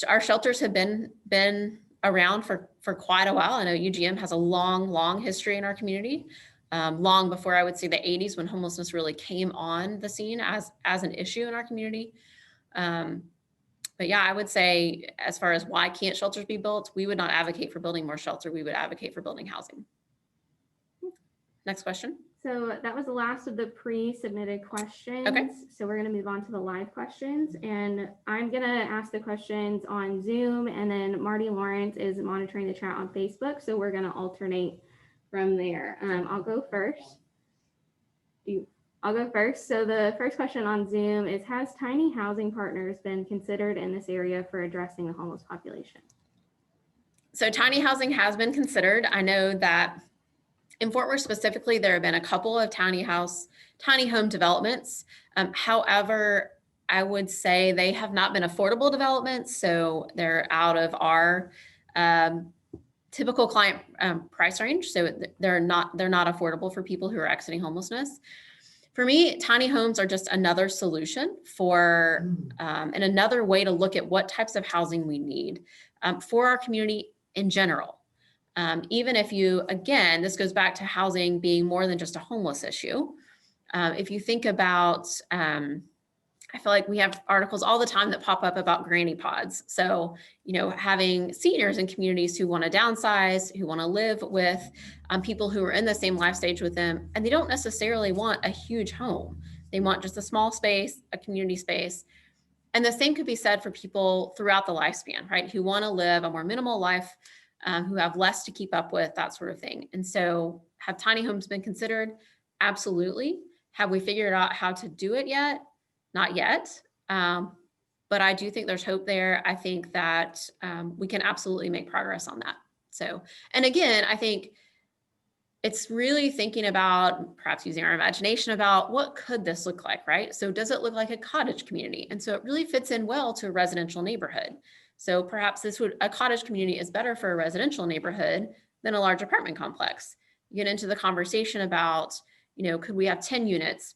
B: our shelters have been around for quite a while. I know UGM has a long history in our community. Long before I would say the 80s, when homelessness really came on the scene as an issue in our community. But yeah, I would say, as far as why can't shelters be built, we would not advocate for building more shelter. We would advocate for building housing. Next question.
C: So that was the last of the pre-submitted questions.
B: Okay.
C: So we're going to move on to the live questions, and I'm going to ask the questions on Zoom, and then Marty Lawrence is monitoring the chat on Facebook. So we're going to alternate from there. I'll go first. I'll go first. So the first question on Zoom is, has Tiny Housing Partners been considered in this area for addressing the homeless population?
B: So tiny housing has been considered. I know that in Fort Worth specifically, there have been a couple of tiny home developments. However, I would say they have not been affordable developments. So they're out of our typical client price range. So they're not affordable for people who are exiting homelessness. For me, tiny homes are just another solution for and another way to look at what types of housing we need for our community in general. Even if you, again, this goes back to housing being more than just a homeless issue. If you think about, I I feel like we have articles all the time that pop up about granny pods. So, having seniors in communities who want to downsize, who want to live with people who are in the same life stage with them, and they don't necessarily want a huge home. They want just a small space, a community space. And the same could be said for people throughout the lifespan, right? Who want to live a more minimal life, who have less to keep up with, that sort of thing. And so have tiny homes been considered? Absolutely. Have we figured out how to do it yet? Not yet, but I do think there's hope there. I think that we can absolutely make progress on that. So, and again, I think it's really thinking about perhaps using our imagination about what could this look like, right? So does it look like a cottage community? And so it really fits in well to a residential neighborhood. So perhaps a cottage community is better for a residential neighborhood than a large apartment complex. You get into the conversation about, could we have 10 units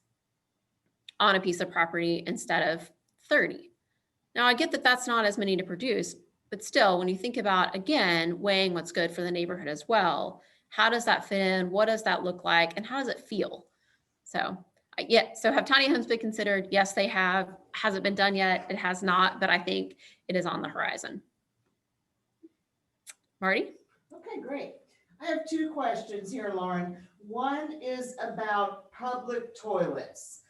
B: on a piece of property instead of 30. Now, I get that that's not as many to produce, but still, when you think about, again, weighing what's good for the neighborhood as well, how does that fit in? What does that look like? And how does it feel? So have tiny homes been considered? Yes, they have. Has it been done yet? It has not, but I think it is on the horizon. Marty?
D: Okay, great. I have two questions here, Lauren. One is about public toilets.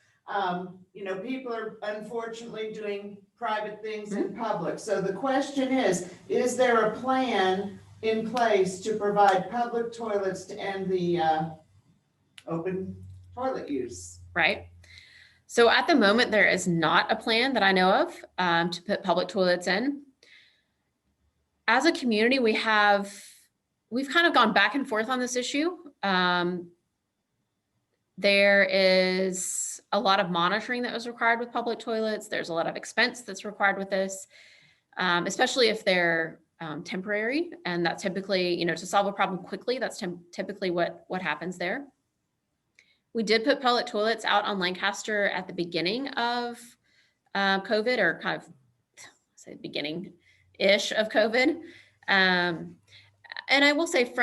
D: People are unfortunately doing private things in public. So the question is there a plan in place to provide public toilets to end the open toilet use?
B: Right. So at the moment, there is not a plan that I know of to put public toilets in. As a community, we've kind of gone back and forth on this issue. There is a lot of monitoring that was required with public toilets. There's a lot of expense that's required with this, especially if they're temporary. And that typically, to solve a problem quickly, that's typically what happens there. We did put public toilets out on Lancaster at the beginning of COVID, or kind of say beginning-ish of COVID. And I will say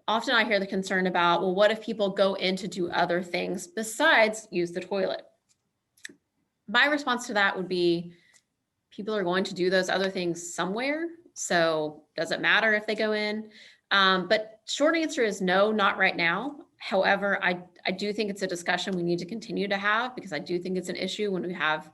B: often I hear the concern about, well, what if people go in to do other things besides use the toilet? My response to that would be, people are going to do those other things somewhere. So does it matter if they go in? But short answer is no, not right now. However, I do think it's a discussion we need to continue to have, because I do think it's an issue when we have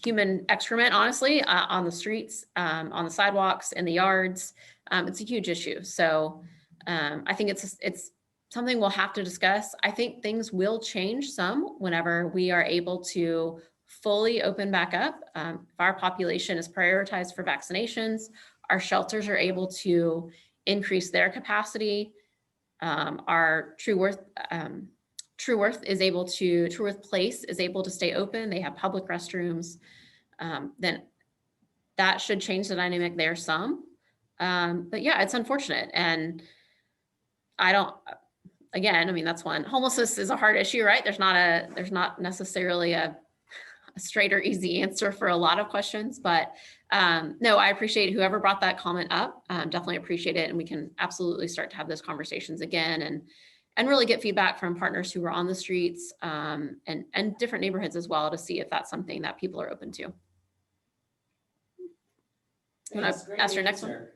B: human excrement, honestly, on the streets, on the sidewalks, in the yards. It's a huge issue. So I think it's something we'll have to discuss. I think things will change some whenever we are able to fully open back up. If our population is prioritized for vaccinations, our shelters are able to increase their capacity. Our True Worth Place is able to stay open. They have public restrooms. Then that should change the dynamic there some. But yeah, it's unfortunate. And that's one. Homelessness is a hard issue, right? There's not necessarily a straight or easy answer for a lot of questions, but no, I appreciate whoever brought that comment up. Definitely appreciate it. And we can absolutely start to have those conversations again and really get feedback from partners who are on the streets and different neighborhoods as well, to see if that's something that people are open to.
D: Thanks,
B: Want to ask your next one?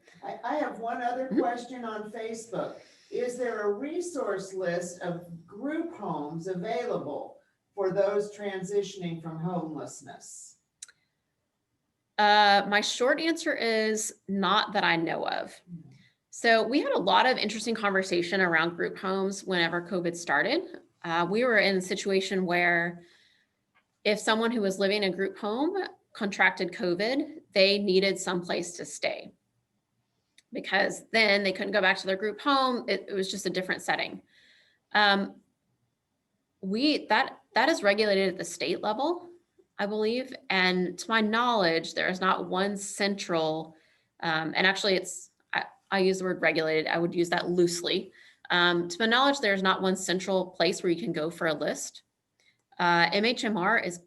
D: I have one other question on Facebook. Is there a resource list of group homes available for those transitioning from homelessness?
B: My short answer is not that I know of. So we had a lot of interesting conversation around group homes whenever COVID started. We were in a situation where if someone who was living in a group home contracted COVID, they needed some place to stay, because then they couldn't go back to their group home. It was just a different setting. That is regulated at the state level, I believe. And to my knowledge, there is not one central, and actually I use the word regulated, I would use that loosely. To my knowledge, there's not one central place where you can go for a list. MHMR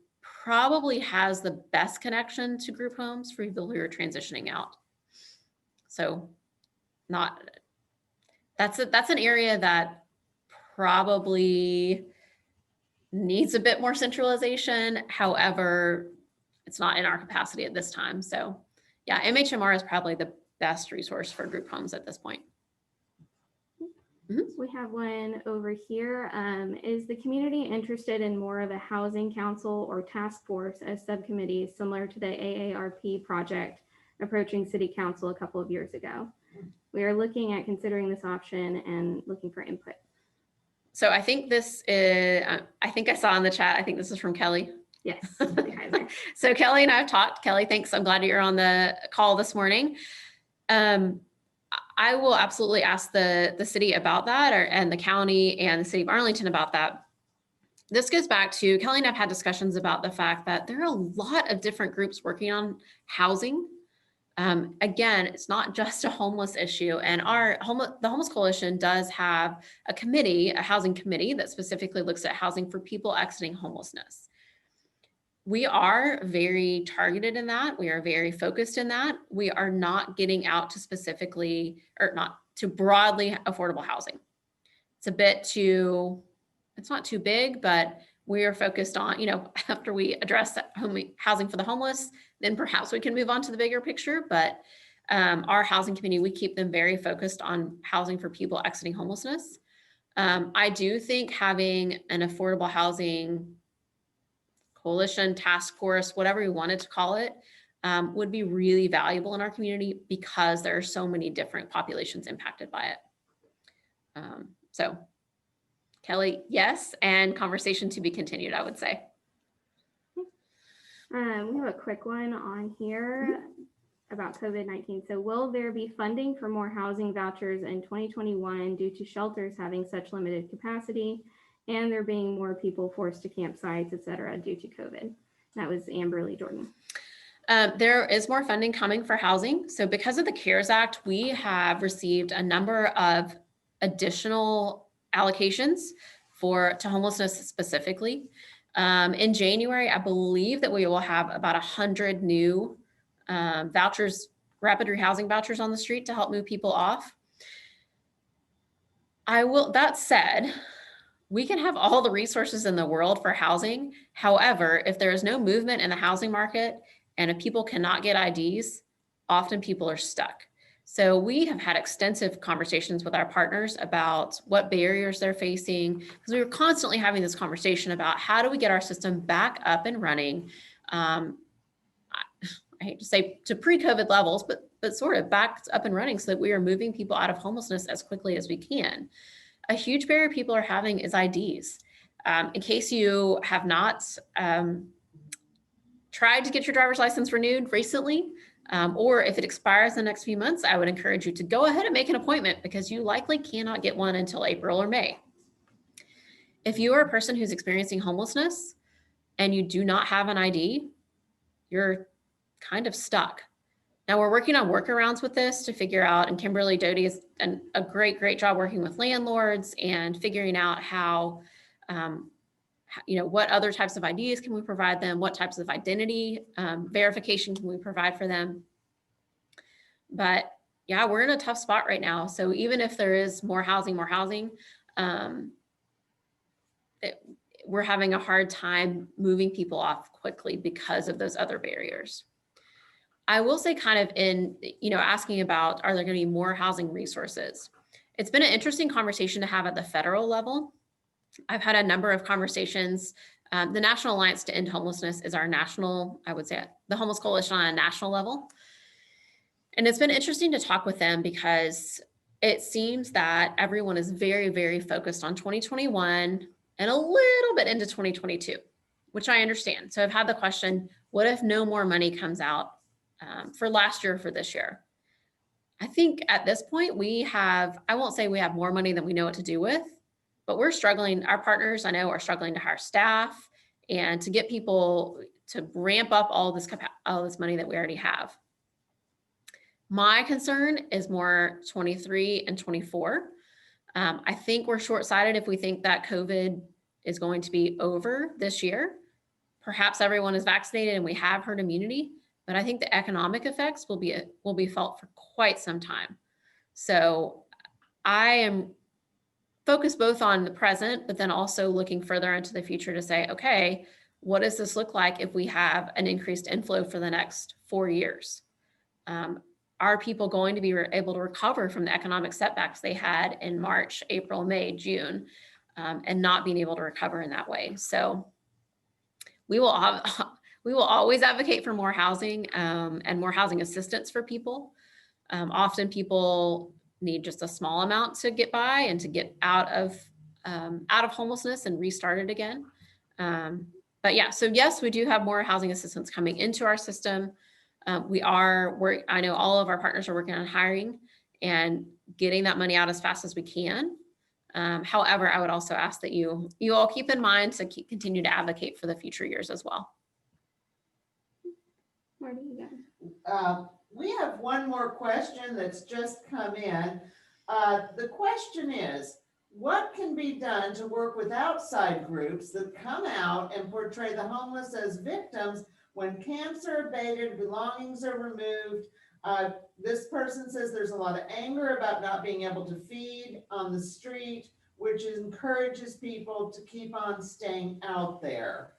B: probably has the best connection to group homes for people who are transitioning out. So that's an area that probably needs a bit more centralization. However, it's not in our capacity at this time. So yeah, MHMR is probably the best resource for group homes at this point.
C: We have one over here. Is the community interested in more of a housing council or task force as subcommittees similar to the AARP project approaching city council a couple of years ago? We are looking at considering this option and looking for input.
B: So I think this is, I think I saw in the chat, I think this is from Kelly.
C: Yes. Kelly Kaiser.
B: So Kelly and I have talked. Kelly, thanks. I'm glad you're on the call this morning. I will absolutely ask the city about that, and the county and the city of Arlington about that. This goes back to Kelly and I've had discussions about the fact that there are a lot of different groups working on housing. Again, it's not just a homeless issue, and the Homeless Coalition does have a committee, a housing committee that specifically looks at housing for people exiting homelessness. We are very targeted in that. We are very focused in that. We are not getting out to specifically, or not to broadly affordable housing. It's a bit too, it's not too big, but we are focused on, after we address housing for the homeless, then perhaps we can move on to the bigger picture. But our housing committee, we keep them very focused on housing for people exiting homelessness. I do think having an affordable housing coalition, task force, whatever you wanted to call it, would be really valuable in our community because there are so many different populations impacted by it. So Kelly, yes, and conversation to be continued, I would say.
C: We have a quick one on here about COVID-19. So will there be funding for more housing vouchers in 2021 due to shelters having such limited capacity and there being more people forced to campsites, et cetera, due to COVID? That was Amberly Jordan.
B: There is more funding coming for housing. So because of the CARES Act, we have received a number of additional allocations to homelessness specifically. In January, I believe that we will have about 100 new vouchers, rapid rehousing vouchers on the street to help move people off. That said, we can have all the resources in the world for housing. However, if there is no movement in the housing market and if people cannot get IDs, often people are stuck. So we have had extensive conversations with our partners about what barriers they're facing, because we were constantly having this conversation about how do we get our system back up and running. I hate to say to pre-COVID levels, but sort of back up and running so that we are moving people out of homelessness as quickly as we can. A huge barrier people are having is IDs. In case you have not tried to get your driver's license renewed recently, or if it expires in the next few months, I would encourage you to go ahead and make an appointment because you likely cannot get one until April or May. If you are a person who's experiencing homelessness and you do not have an ID, you're kind of stuck. Now we're working on workarounds with this to figure out, and Kimberly Doty has done a great job working with landlords and figuring out how, what other types of IDs can we provide them? What types of identity verification can we provide for them? But yeah, we're in a tough spot right now. So even if there is more housing, we're having a hard time moving people off quickly because of those other barriers. I will say kind of in, asking about, are there going to be more housing resources? It's been an interesting conversation to have at the federal level. I've had a number of conversations. The National Alliance to End Homelessness is our national, I would say, the Homeless Coalition on a national level. And it's been interesting to talk with them because it seems that everyone is very, very focused on 2021 and a little bit into 2022, which I understand. So I've had the question, what if no more money comes out for last year, for this year? I think at this point I won't say we have more money than we know what to do with, but we're struggling. Our partners, I know, are struggling to hire staff and to get people to ramp up all this money that we already have. My concern is more 23 and 24. I think we're short-sighted if we think that COVID is going to be over this year. Perhaps everyone is vaccinated and we have herd immunity, but I think the economic effects will be felt for quite some time. So I am focus both on the present, but then also looking further into the future to say, okay, what does this look like if we have an increased inflow for the next 4 years? Are people going to be able to recover from the economic setbacks they had in March, April, May, June, and not being able to recover in that way? So we will always advocate for more housing and more housing assistance for people. Often people need just a small amount to get by and to get out of homelessness and restart it again. But yeah, so yes, we do have more housing assistance coming into our system. I know all of our partners are working on hiring and getting that money out as fast as we can. However, I would also ask that you all keep in mind to continue to advocate for the future years as well.
C: Marty, you got it.
D: We have one more question that's just come in. The question is, what can be done to work with outside groups that come out and portray the homeless as victims when camps are abated, belongings are removed? This person says there's a lot of anger about not being able to feed on the street, which encourages people to keep on staying out there.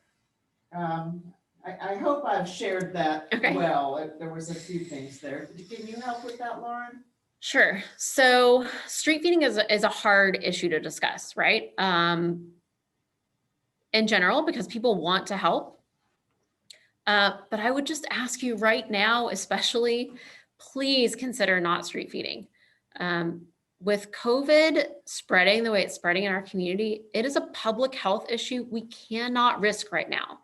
D: I hope I've shared that well. There was a few things there. Can you help with that, Lauren?
B: Sure. So street feeding is a hard issue to discuss, right? In general, because people want to help. But I would just ask you right now, especially, please consider not street feeding. With COVID spreading the way it's spreading in our community, it is a public health issue we cannot risk right now.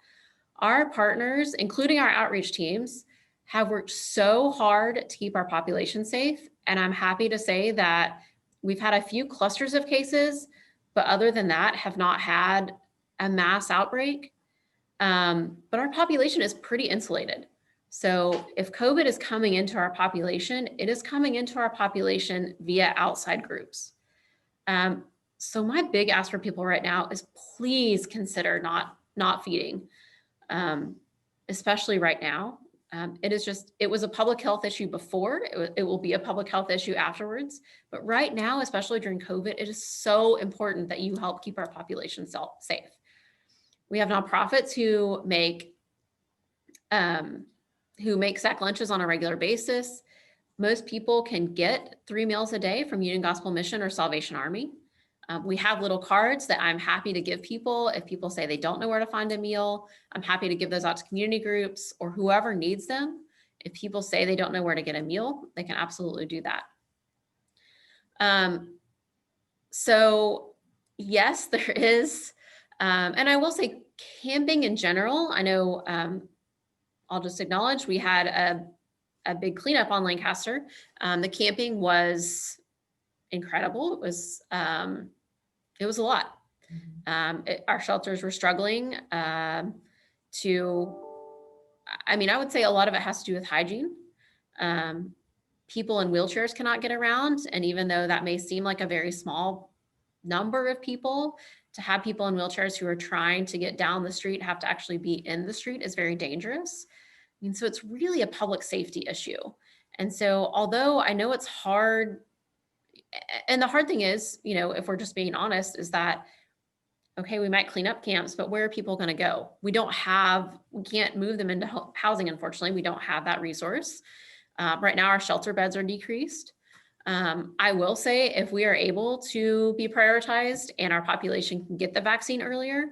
B: Our partners, including our outreach teams, have worked so hard to keep our population safe. And I'm happy to say that we've had a few clusters of cases, but other than that, have not had a mass outbreak. But our population is pretty insulated. So if COVID is coming into our population, it is coming into our population via outside groups. So my big ask for people right now is please consider not feeding, especially right now. It was a public health issue before, it will be a public health issue afterwards. But right now, especially during COVID, it is so important that you help keep our population safe. We have nonprofits who make sack lunches on a regular basis. Most people can get 3 meals a day from Union Gospel Mission or Salvation Army. We have little cards that I'm happy to give people. If people say they don't know where to find a meal, I'm happy to give those out to community groups or whoever needs them. If people say they don't know where to get a meal, they can absolutely do that. So yes, there is, and I will say camping in general, I know I'll just acknowledge we had a big cleanup on Lancaster. The camping was incredible. It was a lot. Our shelters were struggling I would say a lot of it has to do with hygiene. People in wheelchairs cannot get around. And even though that may seem like a very small number of people, to have people in wheelchairs who are trying to get down the street have to actually be in the street is very dangerous. So it's really a public safety issue. And so although I know it's hard, and the hard thing is, if we're just being honest, is that, okay, we might clean up camps, but where are people going to go? We can't move them into housing, unfortunately. We don't have that resource. Right now, our shelter beds are decreased. I will say if we are able to be prioritized and our population can get the vaccine earlier,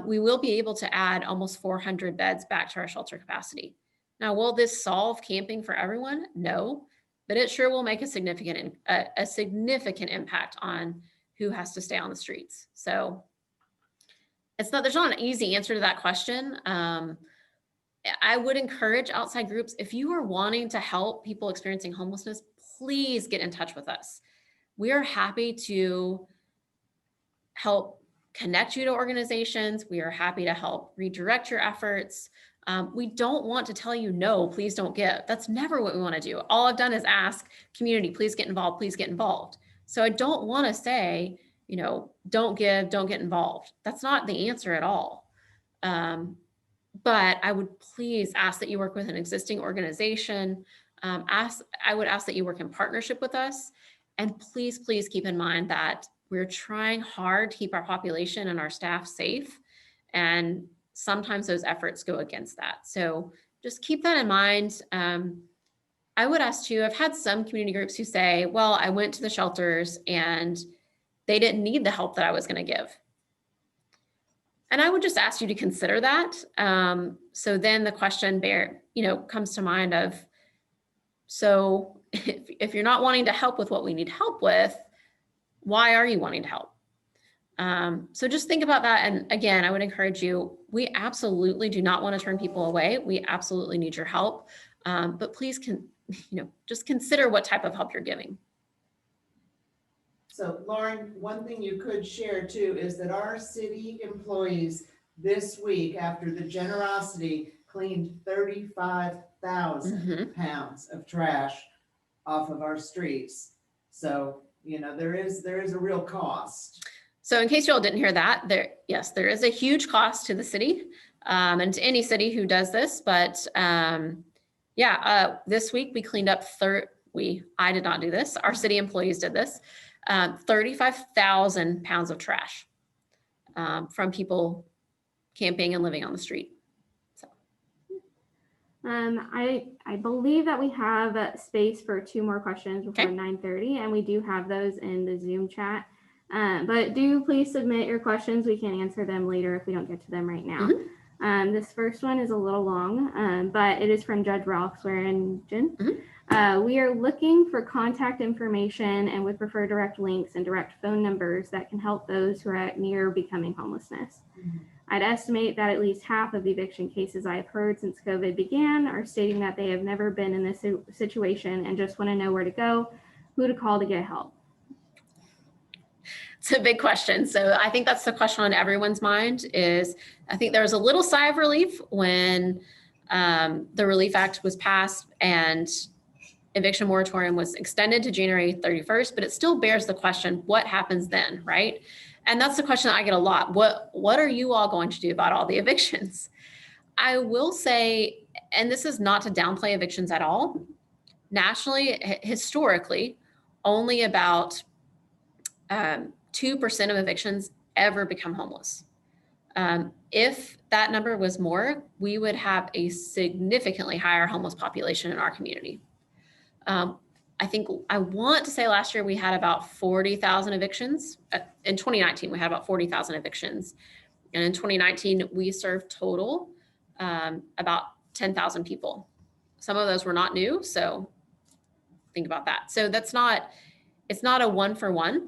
B: we will be able to add almost 400 beds back to our shelter capacity. Now, will this solve camping for everyone? No. But it sure will make a significant impact on who has to stay on the streets. So there's not an easy answer to that question. I would encourage outside groups, if you are wanting to help people experiencing homelessness, please get in touch with us. We are happy to help connect you to organizations. We are happy to help redirect your efforts. We don't want to tell you, no, please don't give. That's never what we want to do. All I've done is ask community, please get involved, please get involved. So I don't want to say, don't give, don't get involved. That's not the answer at all. But I would please ask that you work with an existing organization. I would ask that you work in partnership with us. And please, please keep in mind that We're trying hard to keep our population and our staff safe. And sometimes those efforts go against that. So just keep that in mind. I would ask too, I've had some community groups who say, well, I went to the shelters and they didn't need the help that I was going to give. And I would just ask you to consider that. So then the question comes to mind of, so if you're not wanting to help with what we need help with, why are you wanting to help? So just think about that. And again, I would encourage you, we absolutely do not want to turn people away. We absolutely need your help. But please just consider what type of help you're giving.
D: So Lauren, one thing you could share too is that our city employees this week, after the generosity, cleaned 35,000 pounds of trash off of our streets. So, there is a real cost.
B: So in case you all didn't hear that, there is a huge cost to the city and to any city who does this. But this week we cleaned up I did not do this. Our city employees did this. 35,000 pounds of trash from people camping and living on the street. So.
C: I believe that we have space for 2 more questions before 9:30, and we do have those in the Zoom chat. But do please submit your questions. We can answer them later if we don't get to them right now. This first one is a little long, but it is from Judge Ralph Swearingen. We are looking for contact information and would prefer direct links and direct phone numbers that can help those who are near becoming homelessness. I'd estimate that at least half of the eviction cases I've heard since COVID began are stating that they have never been in this situation and just want to know where to go, who to call to get help.
B: It's a big question. So I think that's the question on everyone's mind is, I think there was a little sigh of relief when the Relief Act was passed and eviction moratorium was extended to January 31st, but it still bears the question, what happens then, right? And that's the question that I get a lot. What are you all going to do about all the evictions? I will say, and this is not to downplay evictions at all, nationally, historically, only about 2% of evictions ever become homeless. If that number was more, we would have a significantly higher homeless population in our community. I want to say last year we had about 40,000 evictions. In 2019, we had about 40,000 evictions. And in 2019, we served total about 10,000 people. Some of those were not new, so think about that. So it's not a 1-for-1.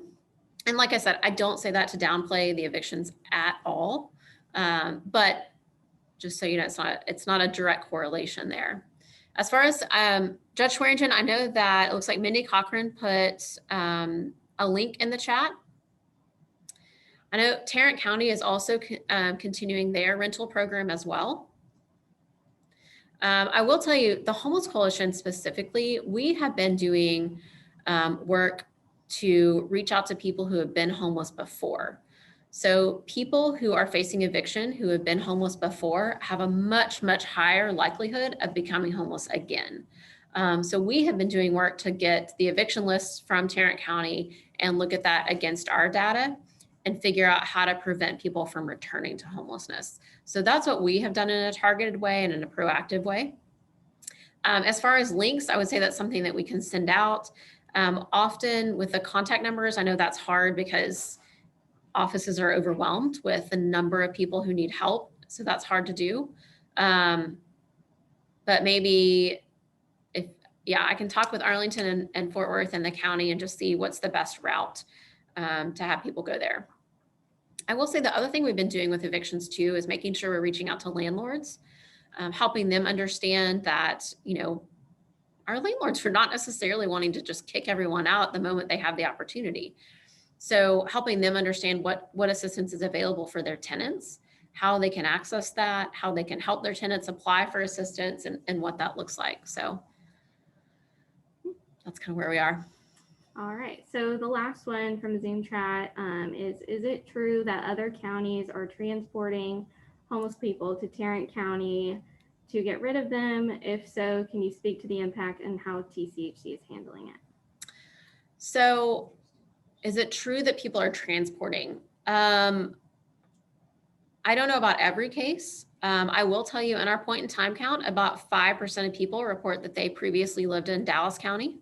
B: And like I said, I don't say that to downplay the evictions at all. But just so you know, it's not a direct correlation there. As far as Judge Swearingen, I know that it looks like Mindy Cochran put a link in the chat. I know Tarrant County is also continuing their rental program as well. I will tell you, the Homeless Coalition specifically, we have been doing work to reach out to people who have been homeless before. So people who are facing eviction, who have been homeless before, have a much, much higher likelihood of becoming homeless again. So we have been doing work to get the eviction lists from Tarrant County and look at that against our data and figure out how to prevent people from returning to homelessness. So that's what we have done in a targeted way and in a proactive way. As far as links, I would say that's something that we can send out. Often with the contact numbers, I know that's hard because offices are overwhelmed with the number of people who need help. So that's hard to do. But maybe I can talk with Arlington and Fort Worth and the county and just see what's the best route to have people go there. I will say the other thing we've been doing with evictions too is making sure we're reaching out to landlords, helping them understand that, our landlords are not necessarily wanting to just kick everyone out the moment they have the opportunity. So helping them understand what assistance is available for their tenants, how they can access that, how they can help their tenants apply for assistance and what that looks like. So that's kind of where we are.
C: All right, so the last one from the Zoom chat is it true that other counties are transporting homeless people to Tarrant County to get rid of them? If so, can you speak to the impact and how TCHC is handling it?
B: So Is it true that people are transporting? I don't know about every case. I will tell you in our point in time count, about 5% of people report that they previously lived in Dallas County.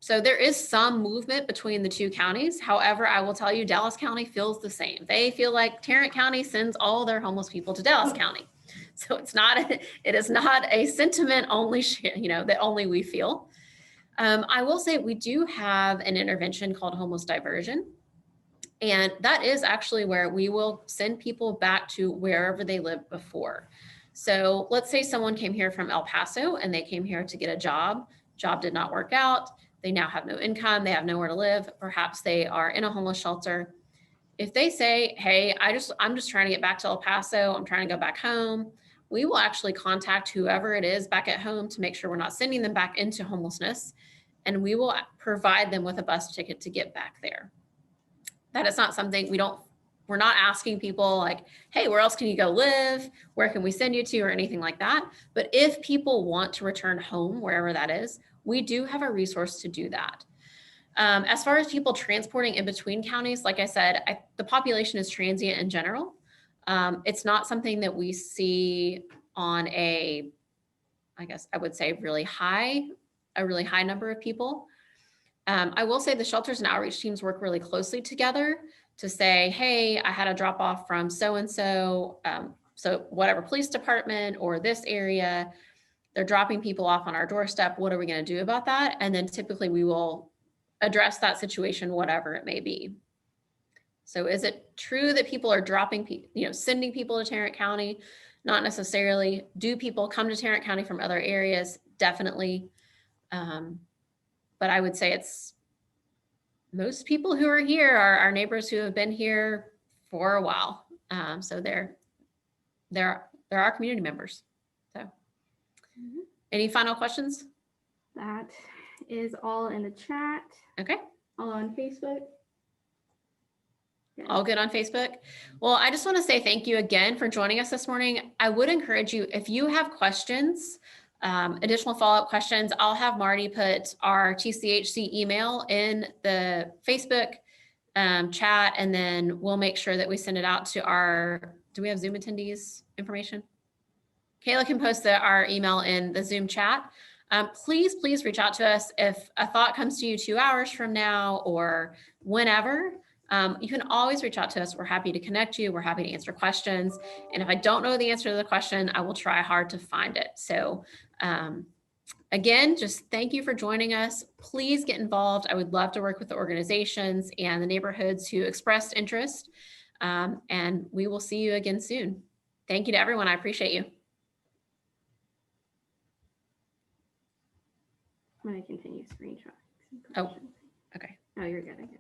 B: So there is some movement between the two counties. However, I will tell you Dallas County feels the same. They feel like Tarrant County sends all their homeless people to Dallas County. So it is not a sentiment only, that only we feel. I will say we do have an intervention called homeless diversion. And that is actually where we will send people back to wherever they lived before. So let's say someone came here from El Paso and they came here to get a job. Job did not work out. They now have no income. They have nowhere to live. Perhaps they are in a homeless shelter. If they say, hey, I'm just trying to get back to El Paso. I'm trying to go back home. We will actually contact whoever it is back at home to make sure we're not sending them back into homelessness. And we will provide them with a bus ticket to get back there. That is not something we're not asking people like, hey, where else can you go live? Where can we send you to or anything like that? But if people want to return home, wherever that is, we do have a resource to do that. As far as people transporting in between counties, like I said, the population is transient in general. It's not something that we see on I guess I would say a really high number of people. I will say the shelters and outreach teams work really closely together to say, hey, I had a drop off from so-and-so, so whatever police department or this area, they're dropping people off on our doorstep. What are we going to do about that? And then typically we will address that situation, whatever it may be. So is it true that people are sending people to Tarrant County? Not necessarily. Do people come to Tarrant County from other areas? Definitely. But I would say it's most people who are here are our neighbors who have been here for a while. So they're our community members. So any final questions?
C: That is all in the chat.
B: Okay.
C: All on Facebook.
B: All good on Facebook. Well, I just want to say thank you again for joining us this morning. I would encourage you, if you have questions, additional follow-up questions, I'll have Marty put our TCHC email in the Facebook chat, and then we'll make sure that we send it out to do we have Zoom attendees information? Kayla can post our email in the Zoom chat. Please reach out to us if a thought comes to you 2 hours from now or whenever. You can always reach out to us. We're happy to connect you. We're happy to answer questions. And if I don't know the answer to the question, I will try hard to find it. So again, just thank you for joining us. Please get involved. I would love to work with the organizations and the neighborhoods who expressed interest. And we will see you again soon. Thank you to everyone. I appreciate you.
C: I'm going to continue screenshotting.
B: Oh, okay.
C: Oh, you're good. I guess.